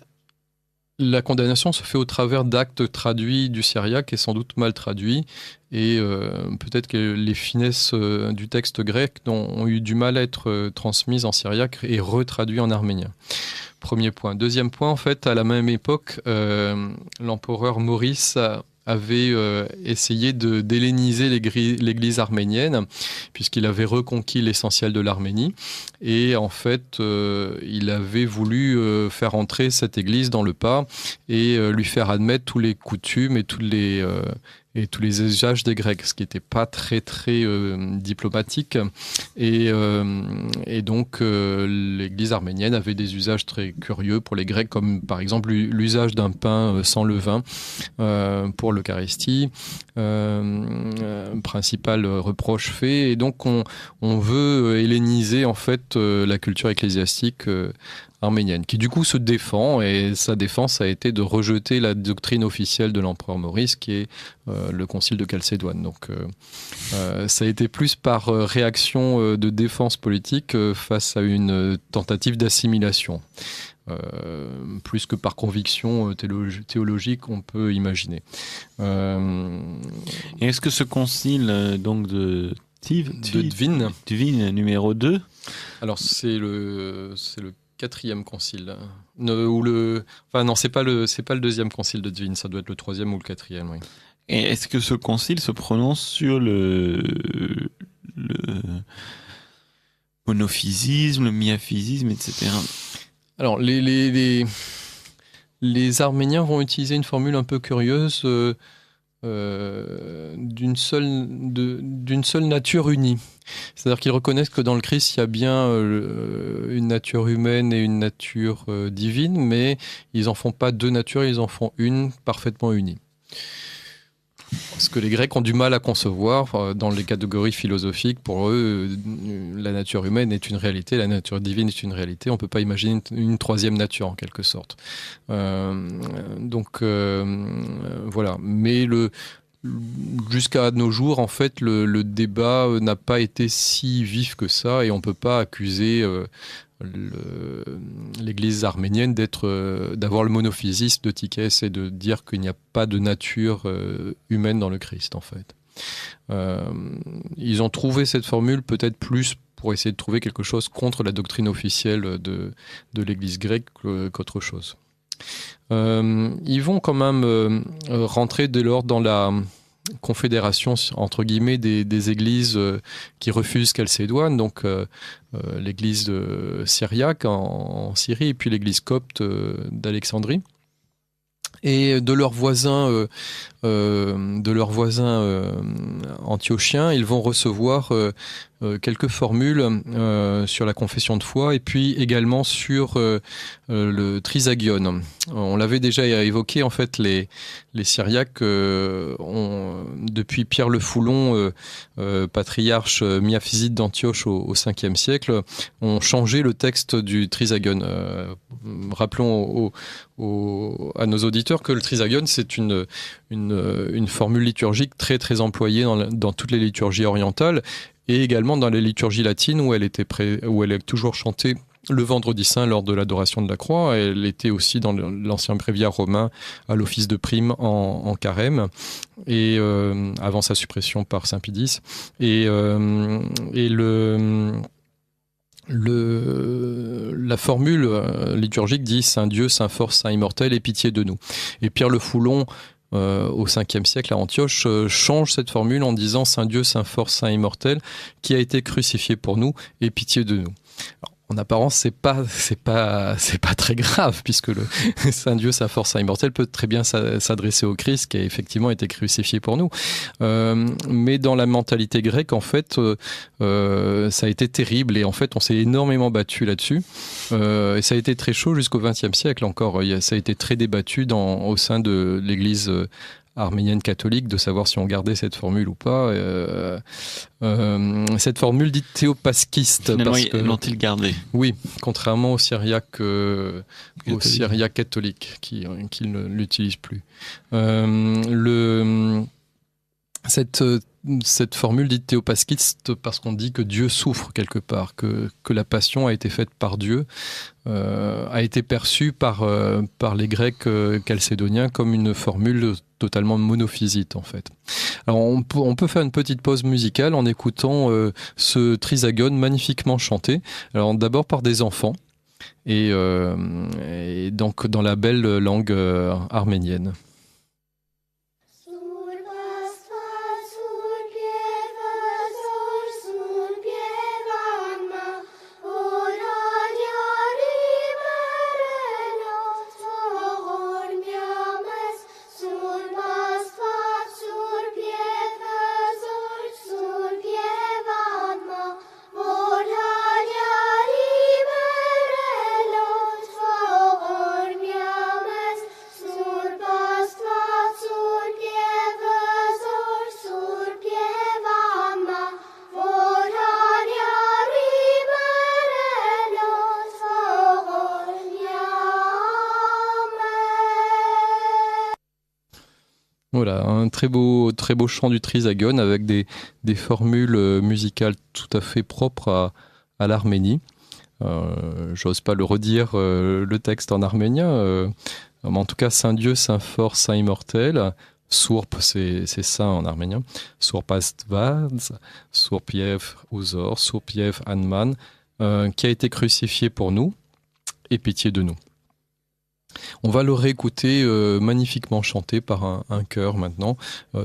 Speaker 2: la condamnation se fait au travers d'actes traduits du syriaque et sans doute mal traduits, et peut-être que les finesses du texte grec ont eu du mal à être transmises en syriaque et retraduits en arménien. Premier point. Deuxième point, en fait, à la même époque, l'empereur Maurice avait essayé d'helléniser l'église arménienne, puisqu'il avait reconquis l'essentiel de l'Arménie. Et en fait, il avait voulu faire entrer cette église dans le pas et lui faire admettre tous les coutumes et tous les usages des Grecs, ce qui n'était pas très diplomatique. Et donc, l'église arménienne avait des usages très curieux pour les Grecs, comme par exemple l'usage d'un pain sans levain pour l'Eucharistie, principal reproche fait. Et donc, on veut helléniser en fait la culture ecclésiastique arménienne, qui du coup se défend, et sa défense a été de rejeter la doctrine officielle de l'empereur Maurice, qui est le concile de Chalcédoine. Donc ça a été plus par réaction de défense politique face à une tentative d'assimilation, plus que par conviction théologique, on peut imaginer.
Speaker 1: Et est-ce que ce concile donc de
Speaker 2: Dvin
Speaker 1: numéro 2,
Speaker 2: alors c'est le quatrième concile, c'est pas le deuxième concile de Dvin, ça doit être le troisième ou le quatrième, oui.
Speaker 1: Et est-ce que ce concile se prononce sur le monophysisme, le miaphysisme, etc.
Speaker 2: Alors les Arméniens vont utiliser une formule un peu curieuse d'une seule nature unie. C'est-à-dire qu'ils reconnaissent que dans le Christ, il y a bien une nature humaine et une nature divine, mais ils n'en font pas deux natures, ils en font une parfaitement unie. ce que les Grecs ont du mal à concevoir dans les catégories philosophiques. Pour eux, la nature humaine est une réalité, la nature divine est une réalité. On ne peut pas imaginer une troisième nature, en quelque sorte. Voilà. Mais jusqu'à nos jours, en fait, le débat n'a pas été si vif que ça, et on ne peut pas accuser l'Église arménienne d'avoir le monophysisme de Tikès et de dire qu'il n'y a pas de nature humaine dans le Christ, en fait. Ils ont trouvé cette formule peut-être plus pour essayer de trouver quelque chose contre la doctrine officielle de l'Église grecque qu'autre chose. Ils vont quand même rentrer dès lors dans la confédération entre guillemets des églises qui refusent Chalcédoine, donc l'église syriaque en Syrie et puis l'église copte d'Alexandrie. Et de leurs voisins, antiochiens, ils vont recevoir quelques formules sur la confession de foi et puis également sur le trisagion. On l'avait déjà évoqué, en fait, les Syriaques depuis Pierre le Foulon, patriarche miaphysite d'Antioche au 5e siècle, ont changé le texte du trisagion. Rappelons à nos auditeurs que le trisagion, c'est une formule liturgique très très employée dans toutes les liturgies orientales et également dans les liturgies latines où elle est toujours chantée le vendredi saint lors de l'adoration de la croix. Elle était aussi dans l'ancien bréviaire romain à l'office de prime en carême et avant sa suppression par Saint Pie X. La formule liturgique dit Saint Dieu, Saint fort, Saint immortel, aie pitié de nous. Et Pierre le Foulon, au 5e siècle à Antioche, change cette formule en disant Saint Dieu, Saint fort, Saint immortel, qui a été crucifié pour nous, aie pitié de nous. Alors, en apparence, c'est pas très grave, puisque le Saint Dieu, Saint fort, Saint immortel peut très bien s'adresser au Christ qui a effectivement été crucifié pour nous. Mais dans la mentalité grecque, en fait, ça a été terrible et en fait, on s'est énormément battu là-dessus. Et ça a été très chaud jusqu'au XXe siècle encore. Ça a été très débattu au sein de l'Église arménienne catholique de savoir si on gardait cette formule ou pas. Cette formule dite théopaskiste.
Speaker 1: L'ont-ils gardée ? Oui,
Speaker 2: contrairement aux Syriaques catholiques qui ne l'utilisent plus. Cette formule dite théopaskiste parce qu'on dit que Dieu souffre quelque part, que la passion a été faite par Dieu, a été perçue par les Grecs chalcédoniens comme une formule totalement monophysite en fait. Alors on peut faire une petite pause musicale en écoutant ce trisagion magnifiquement chanté. Alors d'abord par des enfants et donc dans la belle langue arménienne. Voilà, un très beau chant du trisagion avec des formules musicales tout à fait propres à l'Arménie. J'ose pas le redire le texte en arménien, mais en tout cas Saint Dieu, Saint fort, Saint immortel. Sourp, c'est saint en arménien. Sourpastvaz, Sourpiev Uzor, Sourpiev Anman, qui a été crucifié pour nous, et pitié de nous. On va le réécouter magnifiquement chanté par un chœur maintenant.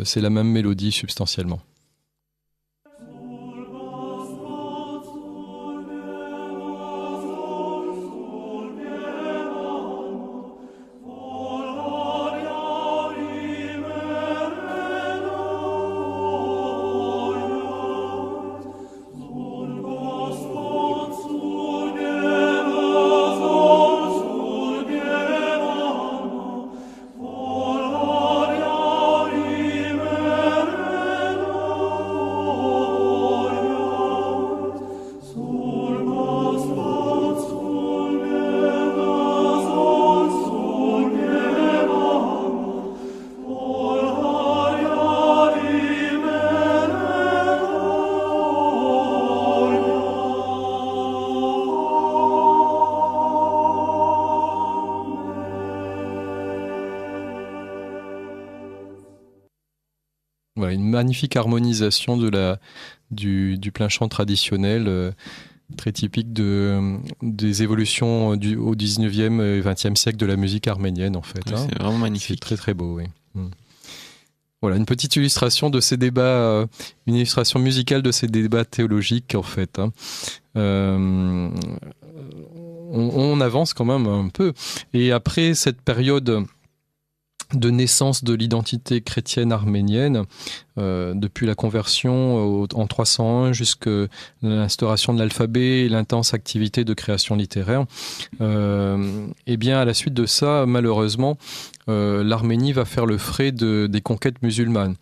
Speaker 2: C'est la même mélodie substantiellement.
Speaker 3: Amen.
Speaker 2: Voilà, une magnifique harmonisation du plain chant traditionnel, très typique des évolutions au 19e et 20e siècle de la musique arménienne, en fait.
Speaker 1: Oui, c'est vraiment magnifique.
Speaker 2: C'est très très beau, oui. Voilà, une petite illustration de ces débats, une illustration musicale de ces débats théologiques, en fait. On avance quand même un peu. Et après cette période de naissance de l'identité chrétienne arménienne, depuis la conversion en 301 jusqu'à l'instauration de l'alphabet et l'intense activité de création littéraire, et bien à la suite de ça, malheureusement, l'Arménie va faire le frais des conquêtes musulmanes.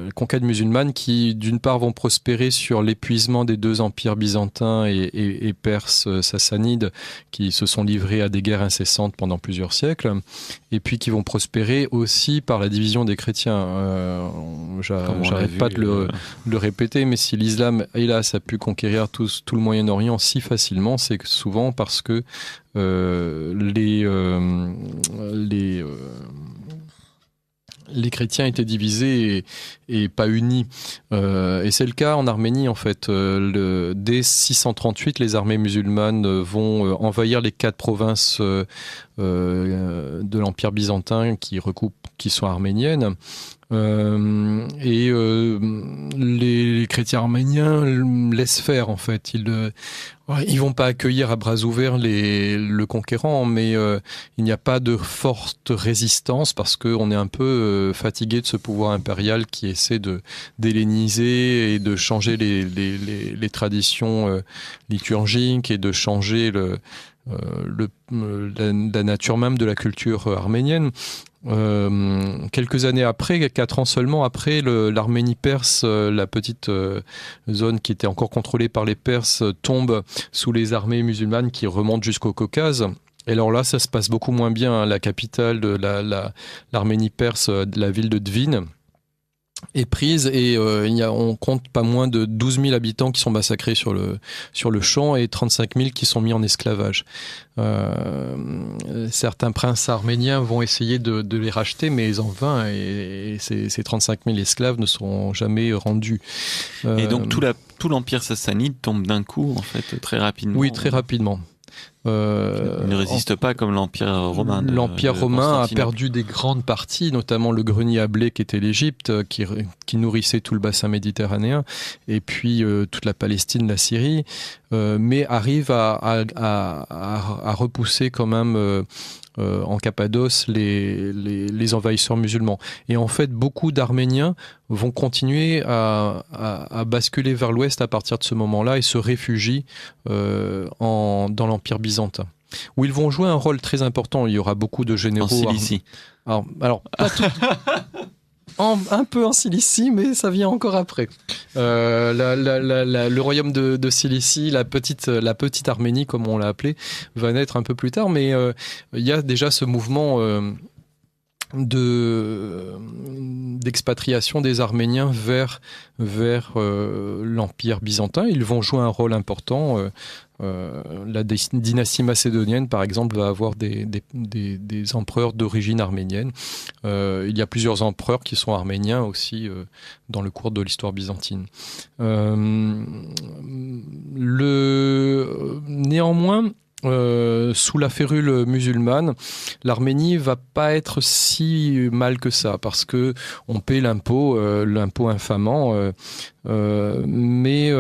Speaker 2: Les conquêtes musulmanes qui, d'une part, vont prospérer sur l'épuisement des deux empires byzantins et perses sassanides qui se sont livrés à des guerres incessantes pendant plusieurs siècles, et puis qui vont prospérer aussi par la division des chrétiens. J'arrête pas de le répéter, mais si l'islam, hélas, a pu conquérir tout le Moyen-Orient si facilement, c'est souvent parce que les chrétiens étaient divisés et pas unis. Et c'est le cas en Arménie, en fait. Dès 638, les armées musulmanes vont envahir les 4 provinces de l'Empire byzantin qui sont arméniennes. Les chrétiens arméniens laissent faire, en fait. Ils vont pas accueillir à bras ouverts le conquérant, mais il n'y a pas de forte résistance parce qu'on est un peu fatigué de ce pouvoir impérial qui essaie d'helléniser et de changer les traditions liturgiques et de changer la nature même de la culture arménienne. Quelques années après, 4 ans seulement après, l'Arménie perse, la petite zone qui était encore contrôlée par les Perses, tombe sous les armées musulmanes qui remontent jusqu'au Caucase. Et alors là, ça se passe beaucoup moins bien. La capitale de l'Arménie perse, la ville de Dvin, est prise et on compte pas moins de 12 000 habitants qui sont massacrés sur le champ et 35 000 qui sont mis en esclavage. Certains princes arméniens vont essayer de les racheter, mais en vain, et ces 35 000 esclaves ne seront jamais rendus.
Speaker 1: Et donc tout l'empire sassanide tombe d'un coup, en fait, très rapidement.
Speaker 2: Oui, très rapidement.
Speaker 1: Il ne résiste pas comme l'Empire romain.
Speaker 2: L'Empire romain a perdu des grandes parties, notamment le grenier à blé qui était l'Égypte, qui nourrissait tout le bassin méditerranéen, et puis toute la Palestine, la Syrie, mais arrive à repousser quand même en Cappadoce les envahisseurs musulmans. Et en fait, beaucoup d'Arméniens vont continuer à basculer vers l'ouest à partir de ce moment-là et se réfugient dans l'Empire byzantin, où ils vont jouer un rôle très important. Il y aura beaucoup de généraux.
Speaker 1: En Cilicie.
Speaker 2: Alors pas tout. Un peu en Cilicie, mais ça vient encore après. Le royaume de Cilicie, la petite Arménie, comme on l'a appelé, va naître un peu plus tard, mais il y a déjà ce mouvement d'expatriation des Arméniens vers l'Empire byzantin. Ils vont jouer un rôle important. La dynastie macédonienne, par exemple, va avoir des empereurs d'origine arménienne. Il y a plusieurs empereurs qui sont arméniens aussi dans le cours de l'histoire byzantine. Néanmoins, sous la férule musulmane, l'Arménie va pas être si mal que ça parce que on paie l'impôt infamant, mais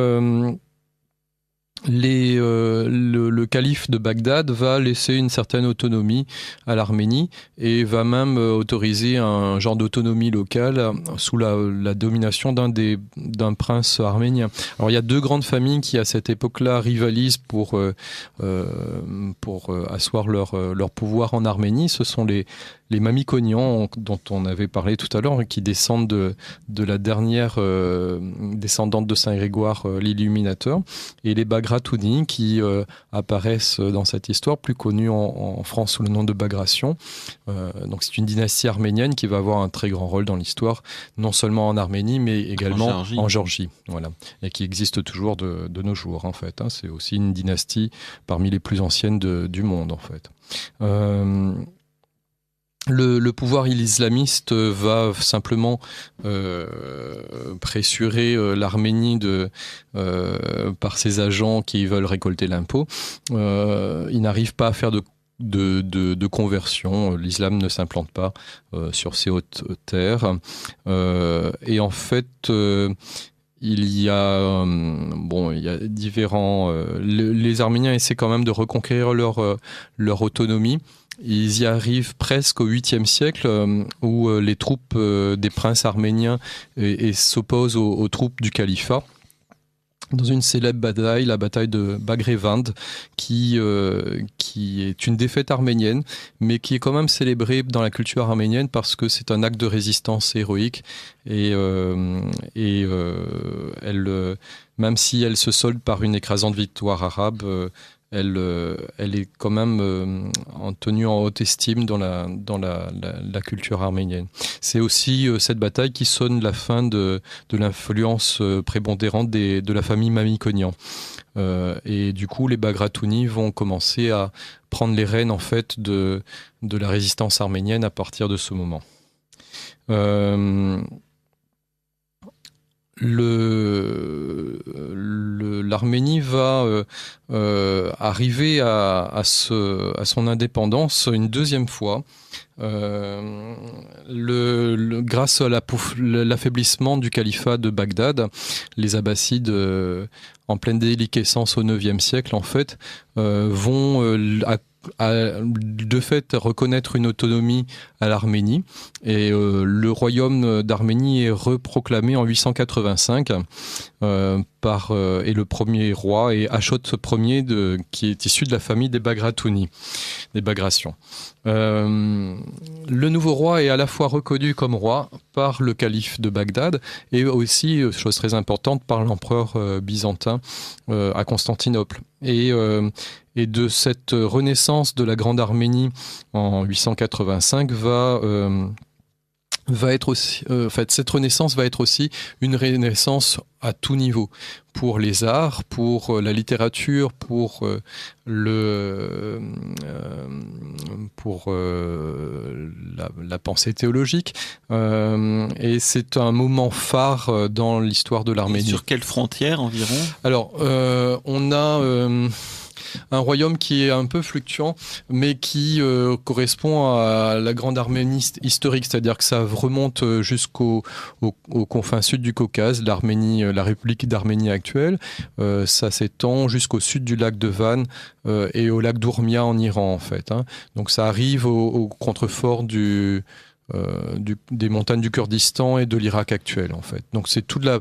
Speaker 2: le calife de Bagdad va laisser une certaine autonomie à l'Arménie et va même autoriser un genre d'autonomie locale sous la domination d'un prince arménien. Alors il y a 2 grandes familles qui à cette époque-là rivalisent pour asseoir leur pouvoir en Arménie. Ce sont les Mamikonians, dont on avait parlé tout à l'heure, qui descendent de la dernière descendante de Saint Grégoire l'Illuminateur, et les Bagratouni qui apparaissent dans cette histoire, plus connue en France sous le nom de Bagration. Donc c'est une dynastie arménienne qui va avoir un très grand rôle dans l'histoire, non seulement en Arménie, mais également en Géorgie. Voilà. Et qui existe toujours de nos jours, en fait. C'est aussi une dynastie parmi les plus anciennes du monde, en fait. Le pouvoir islamiste va simplement pressurer l'Arménie par ses agents qui veulent récolter l'impôt. Il n'arrive pas à faire de conversion. L'islam ne s'implante pas sur ces hautes terres. Et en fait, il y a différents... les Arméniens essaient quand même de reconquérir leur autonomie. Ils y arrivent presque au 8e siècle, où les troupes des princes arméniens s'opposent aux troupes du califat. Dans une célèbre bataille, la bataille de Bagrevand, qui est une défaite arménienne, mais qui est quand même célébrée dans la culture arménienne parce que c'est un acte de résistance héroïque. Et même si elle se solde par une écrasante victoire arabe, elle est quand même tenue en haute estime dans la culture arménienne. C'est aussi cette bataille qui sonne la fin de l'influence prépondérante de la famille Mamikonian. Et du coup, les Bagratuni vont commencer à prendre les rênes en fait de la résistance arménienne à partir de ce moment. L'Arménie va arriver à son indépendance une deuxième fois, grâce à l'affaiblissement du califat de Bagdad. Les Abbassides, en pleine déliquescence au IXe siècle, en fait, vont de fait reconnaître une autonomie à l'Arménie, et le royaume d'Arménie est reproclamé en 885 et le premier roi est Achot Ier qui est issu de la famille des Bagratuni, des Bagrations. Le nouveau roi est à la fois reconnu comme roi par le calife de Bagdad et aussi, chose très importante, par l'empereur byzantin à Constantinople. Et de cette renaissance de la Grande Arménie en 885 va être aussi, cette renaissance va être aussi une renaissance à tout niveau, pour les arts, pour la littérature, pour la pensée théologique, et c'est un moment phare dans l'histoire de l'Arménie.
Speaker 1: Et sur quelle frontière environ ?
Speaker 2: Alors, on a un royaume qui est un peu fluctuant, mais qui correspond à la Grande Arménie historique, c'est-à-dire que ça remonte jusqu'aux confins sud du Caucase, l'Arménie, la République d'Arménie actuelle. Ça s'étend jusqu'au sud du lac de Van et au lac d'Ourmia en Iran, en fait. Donc ça arrive au contrefort des montagnes du Kurdistan et de l'Irak actuel, en fait. Donc c'est toute la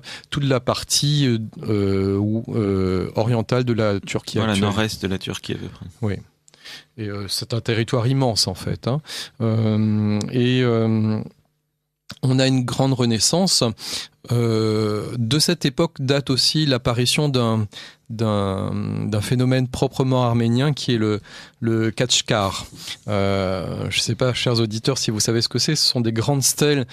Speaker 2: partie orientale de la Turquie actuelle.
Speaker 1: Voilà, nord-est de la Turquie à peu près.
Speaker 2: Oui. Et c'est un territoire immense, en fait. On a une grande renaissance. De cette époque date aussi l'apparition d'un phénomène proprement arménien qui est le Kachkar. Je ne sais pas, chers auditeurs, si vous savez ce que c'est. Ce sont des grandes stèles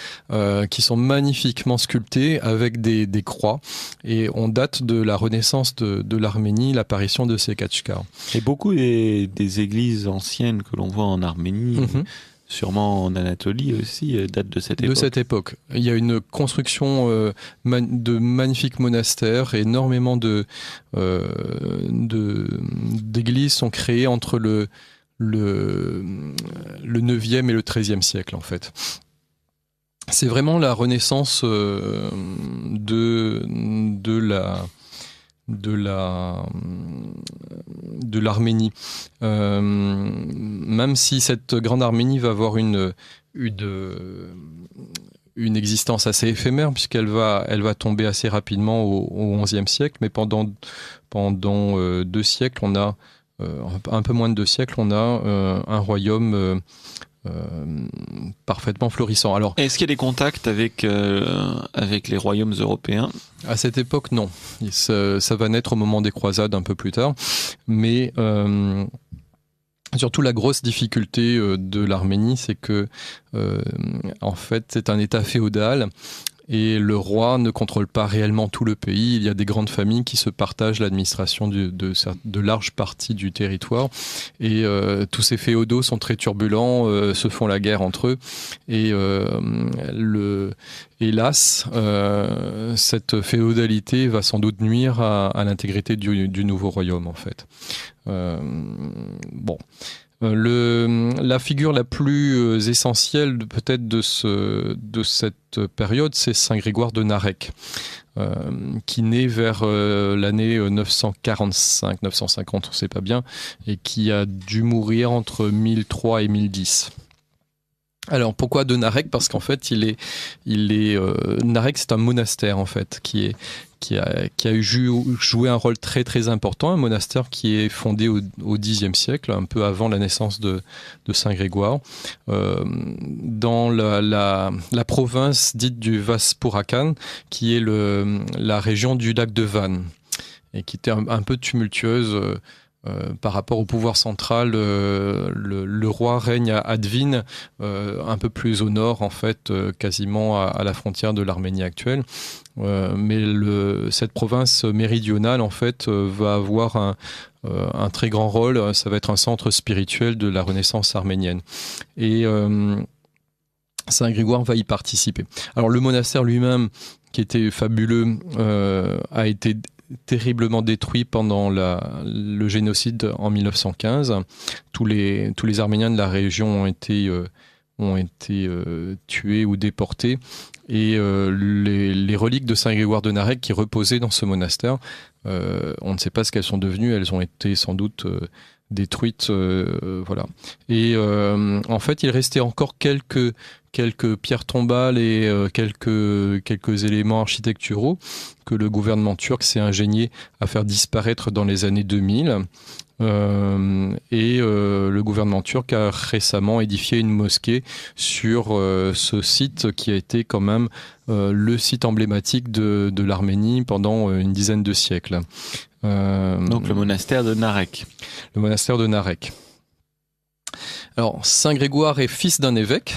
Speaker 2: qui sont magnifiquement sculptées avec des croix. Et on date de la renaissance de l'Arménie, l'apparition de ces Kachkars.
Speaker 1: Et beaucoup des églises anciennes que l'on voit en Arménie... Sûrement en Anatolie aussi, date de cette époque.
Speaker 2: De cette époque. Il y a une construction de magnifiques monastères, énormément d'églises sont créées entre le 9e et le 13e siècle, en fait. C'est vraiment la renaissance de l'Arménie. Même si cette Grande Arménie va avoir une existence assez éphémère, puisqu'elle va tomber assez rapidement au XIe siècle, mais pendant 2 siècles, on a un peu moins de 2 siècles, on a un royaume parfaitement florissant. Alors,
Speaker 1: est-ce qu'il y a des contacts avec les royaumes européens ?
Speaker 2: À cette époque, non. Ça va naître au moment des croisades un peu plus tard. Mais surtout, la grosse difficulté de l'Arménie, c'est que, en fait, c'est un État féodal et le roi ne contrôle pas réellement tout le pays. Il y a des grandes familles qui se partagent l'administration de larges parties du territoire, et tous ces féodaux sont très turbulents, se font la guerre entre eux, et hélas, cette féodalité va sans doute nuire à l'intégrité du nouveau royaume, en fait. La figure la plus essentielle peut-être de cette période, c'est Saint Grégoire de Narek, qui naît vers l'année 945-950, on ne sait pas bien, et qui a dû mourir entre 1003 et 1010. Alors pourquoi de Narek ? Parce qu'en fait, Narek, c'est un monastère en fait qui a joué un rôle très très important, un monastère qui est fondé au Xe siècle, un peu avant la naissance de Saint Grégoire, dans la province dite du Vaspurakan, qui est la région du lac de Van, et qui était un peu tumultueuse. Par rapport au pouvoir central, le roi règne à Advin, un peu plus au nord, en fait, quasiment à la frontière de l'Arménie actuelle. Mais cette province méridionale, en fait, va avoir un très grand rôle. Ça va être un centre spirituel de la Renaissance arménienne. Et Saint Grégoire va y participer. Alors, le monastère lui-même, qui était fabuleux, a été terriblement détruit pendant le génocide en 1915. Tous les Arméniens de la région ont été tués ou déportés. Et les reliques de Saint Grégoire de Narek qui reposaient dans ce monastère, on ne sait pas ce qu'elles sont devenues. Elles ont été sans doute détruites. Voilà. Et en fait, il restait encore quelques pierres tombales et quelques éléments architecturaux que le gouvernement turc s'est ingénié à faire disparaître dans les années 2000. Le gouvernement turc a récemment édifié une mosquée sur ce site qui a été quand même le site emblématique de l'Arménie pendant une dizaine de siècles.
Speaker 1: Donc le monastère de Narek.
Speaker 2: Le monastère de Narek. Alors, Saint Grégoire est fils d'un évêque.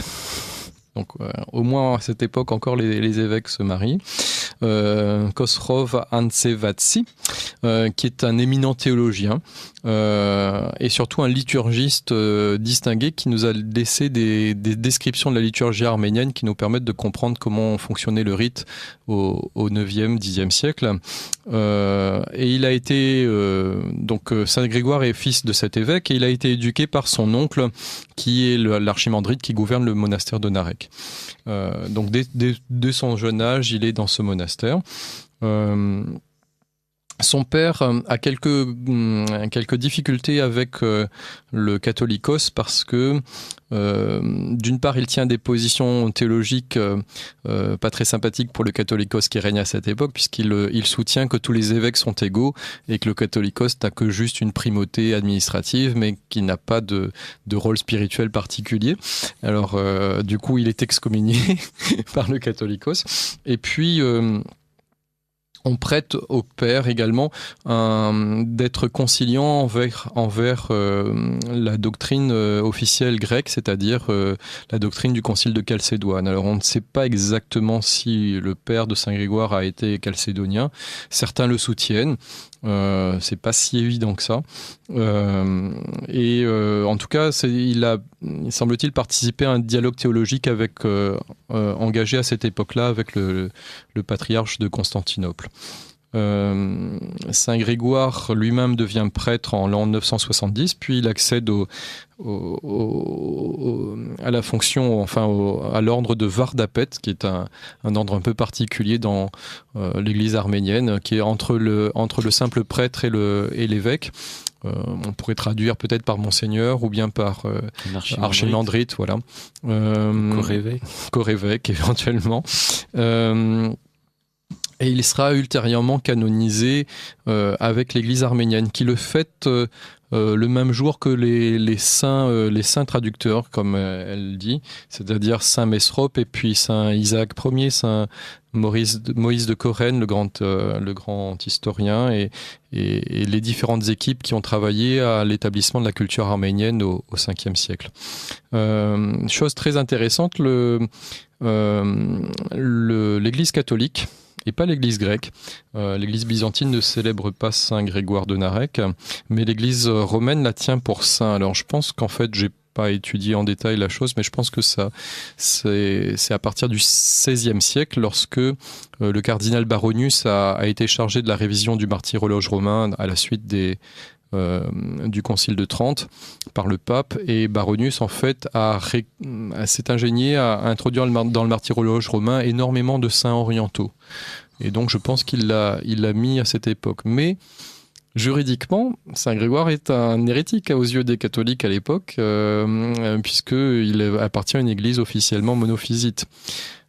Speaker 2: Donc, au moins à cette époque, encore les évêques se marient. Khosrov Antsevatsi, qui est un éminent théologien et surtout un liturgiste distingué qui nous a laissé des descriptions de la liturgie arménienne qui nous permettent de comprendre comment fonctionnait le rite au 9e, 10e siècle. Et il a été... donc Saint Grégoire est fils de cet évêque et il a été éduqué par son oncle qui est l'archimandrite qui gouverne le monastère de Narek. Donc dès son jeune âge, il est dans ce monastère. Son père a quelques difficultés avec le catholicos parce que d'une part il tient des positions théologiques pas très sympathiques pour le catholicos qui règne à cette époque, puisqu'il soutient que tous les évêques sont égaux et que le catholicos n'a que juste une primauté administrative mais qui n'a pas de rôle spirituel particulier. Alors du coup il est excommunié par le catholicos. Et puis on prête au père également d'être conciliant envers la doctrine officielle grecque, c'est-à-dire la doctrine du concile de Chalcédoine. Alors on ne sait pas exactement si le père de Saint Grégoire a été chalcédonien. Certains le soutiennent. C'est pas si évident que ça. En tout cas, il a, semble-t-il, participé à un dialogue théologique engagé à cette époque-là avec le patriarche de Constantinople. Saint Grégoire lui-même devient prêtre en l'an 970, puis il accède à la fonction, à l'ordre de Vardapet, qui est un ordre un peu particulier dans l'Église arménienne, qui est entre le simple prêtre et l'évêque. On pourrait traduire peut-être par Monseigneur ou bien par archimandrite, voilà. Chorévêque éventuellement. Et il sera ultérieurement canonisé avec l'Église arménienne, qui le fête le même jour que les saints traducteurs, comme elle dit, c'est-à-dire Saint Mesrop et puis Saint Isaac Ier, Saint Moïse de Corène, le grand historien, et les différentes équipes qui ont travaillé à l'établissement de la culture arménienne au 5e siècle. Chose très intéressante, l'Église catholique, et pas l'Église grecque. L'Église byzantine ne célèbre pas Saint Grégoire de Narek, mais l'Église romaine la tient pour saint. Alors je pense qu'en fait, j'ai pas étudié en détail la chose, mais je pense que c'est à partir du XVIe siècle, lorsque le cardinal Baronius a été chargé de la révision du martyrologe romain à la suite du Concile de Trente par le pape, et Baronius en fait s'est ingénié à introduire dans le martyrologe romain énormément de saints orientaux, et donc je pense qu'il l'a mis à cette époque. Mais juridiquement, Saint Grégoire est un hérétique aux yeux des catholiques à l'époque, puisqu'il appartient à une église officiellement monophysite.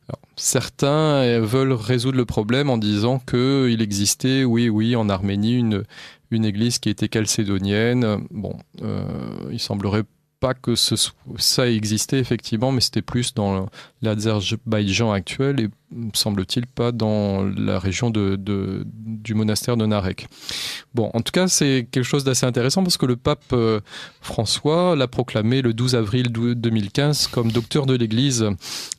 Speaker 2: Alors, certains veulent résoudre le problème en disant qu'il existait, oui, en Arménie, une église qui était chalcédonienne. Bon, il semblerait pas que ça existait effectivement, mais c'était plus dans l'Azerbaïdjan actuel et, semble-t-il, pas dans la région du monastère de Narek. Bon, en tout cas, c'est quelque chose d'assez intéressant parce que le pape François l'a proclamé le 12 avril 2015 comme docteur de l'Église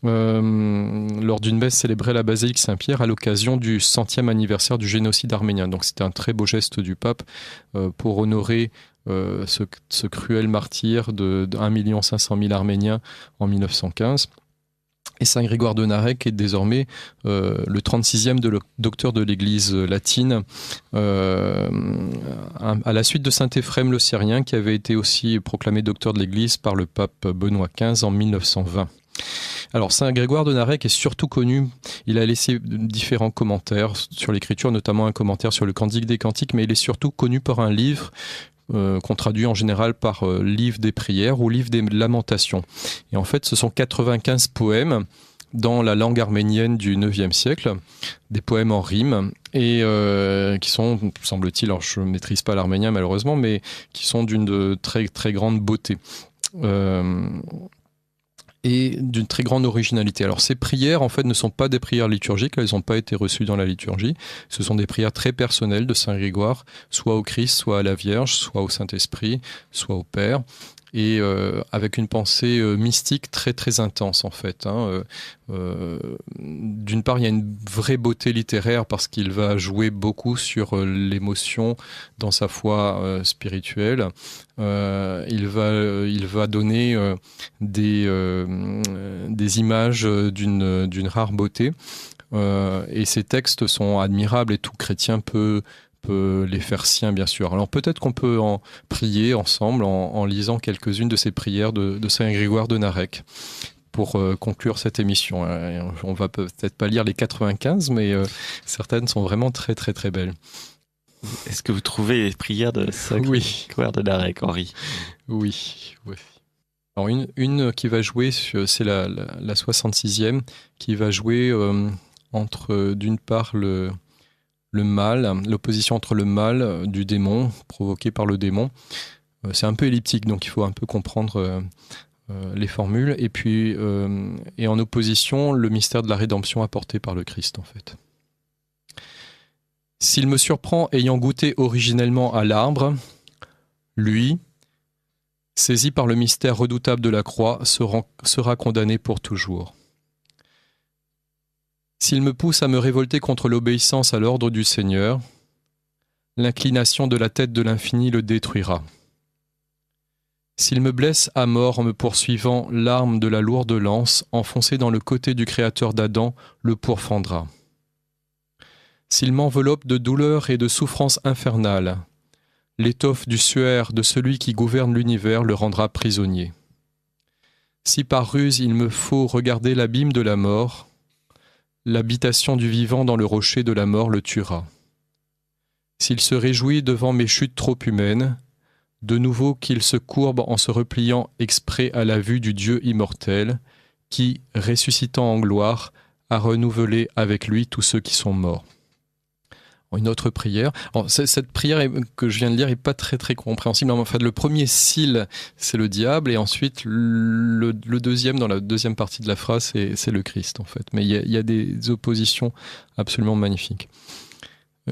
Speaker 2: lors d'une messe célébrée à la basilique Saint-Pierre à l'occasion du 100e anniversaire du génocide arménien. Donc c'était un très beau geste du pape pour honorer ce cruel martyr de 1 500 000 Arméniens en 1915. Et Saint Grégoire de Narek est désormais le 36e docteur de l'Église latine, à la suite de Saint Éphrem le Syrien, qui avait été aussi proclamé docteur de l'Église par le pape Benoît XV en 1920. Alors, Saint Grégoire de Narek est surtout connu, il a laissé différents commentaires sur l'Écriture, notamment un commentaire sur le Cantique des Cantiques, mais il est surtout connu par un livre qu'on traduit en général par livre des prières ou livre des lamentations. Et en fait, ce sont 95 poèmes dans la langue arménienne du IXe siècle, des poèmes en rime, et qui sont, semble-t-il, alors je ne maîtrise pas l'arménien malheureusement, mais qui sont d'une très, très grande beauté. Et d'une très grande originalité. Alors ces prières, en fait, ne sont pas des prières liturgiques, elles n'ont pas été reçues dans la liturgie. Ce sont des prières très personnelles de Saint Grégoire, soit au Christ, soit à la Vierge, soit au Saint-Esprit, soit au Père, et avec une pensée mystique très très intense en fait. D'une part, il y a une vraie beauté littéraire parce qu'il va jouer beaucoup sur l'émotion dans sa foi spirituelle. Il va donner des images d'une rare beauté. Et ces textes sont admirables et tout chrétien peut les faire siens, bien sûr. Alors peut-être qu'on peut en prier ensemble en lisant quelques-unes de ces prières de Saint Grégoire de Narek pour conclure cette émission. On va peut-être pas lire les 95, mais certaines sont vraiment très très très belles.
Speaker 1: Est-ce que vous trouvez les prières de Saint Grégoire de Narek, Henri ?
Speaker 2: Oui. Alors une qui va jouer, c'est la 66e, qui va jouer entre d'une part le mal, l'opposition entre le mal du démon, provoqué par le démon. C'est un peu elliptique, donc il faut un peu comprendre les formules. Et puis, et en opposition, le mystère de la rédemption apporté par le Christ, en fait. S'il me surprend ayant goûté originellement à l'arbre, lui, saisi par le mystère redoutable de la croix, sera condamné pour toujours. S'il me pousse à me révolter contre l'obéissance à l'ordre du Seigneur, l'inclination de la tête de l'infini le détruira. S'il me blesse à mort en me poursuivant, l'arme de la lourde lance, enfoncée dans le côté du Créateur d'Adam, le pourfendra. S'il m'enveloppe de douleur et de souffrance infernale, l'étoffe du suaire de celui qui gouverne l'univers le rendra prisonnier. Si par ruse il me faut regarder l'abîme de la mort, l'habitation du vivant dans le rocher de la mort le tuera. S'il se réjouit devant mes chutes trop humaines, de nouveau qu'il se courbe en se repliant exprès à la vue du Dieu immortel, qui, ressuscitant en gloire, a renouvelé avec lui tous ceux qui sont morts. Une autre prière. Alors, cette prière que je viens de lire n'est pas très très compréhensible. En fait, le premier cil, c'est le diable, et ensuite le deuxième, dans la deuxième partie de la phrase, c'est le Christ en fait. Mais il y a des oppositions absolument magnifiques.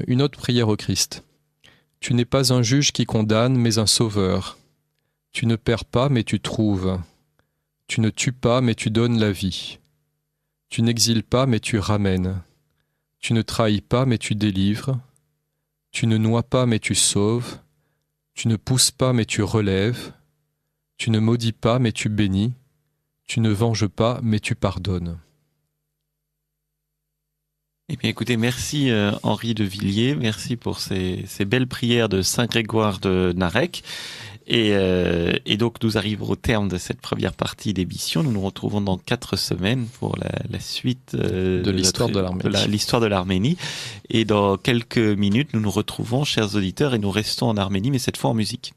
Speaker 2: Une autre prière au Christ. Tu n'es pas un juge qui condamne, mais un sauveur. Tu ne perds pas, mais tu trouves. Tu ne tues pas, mais tu donnes la vie. Tu n'exiles pas, mais tu ramènes. Tu ne trahis pas, mais tu délivres. Tu ne noies pas, mais tu sauves. Tu ne pousses pas, mais tu relèves. Tu ne maudis pas, mais tu bénis. Tu ne venges pas, mais tu pardonnes.
Speaker 1: Eh bien, écoutez, merci Henri de Villiers, merci pour ces belles prières de Saint Grégoire de Narek. Et donc, nous arrivons au terme de cette première partie d'émission. Nous nous retrouvons dans 4 semaines pour la suite
Speaker 2: de l'histoire de l'Arménie.
Speaker 1: L'histoire de l'Arménie. Et dans quelques minutes, nous nous retrouvons, chers auditeurs, et nous restons en Arménie, mais cette fois en musique.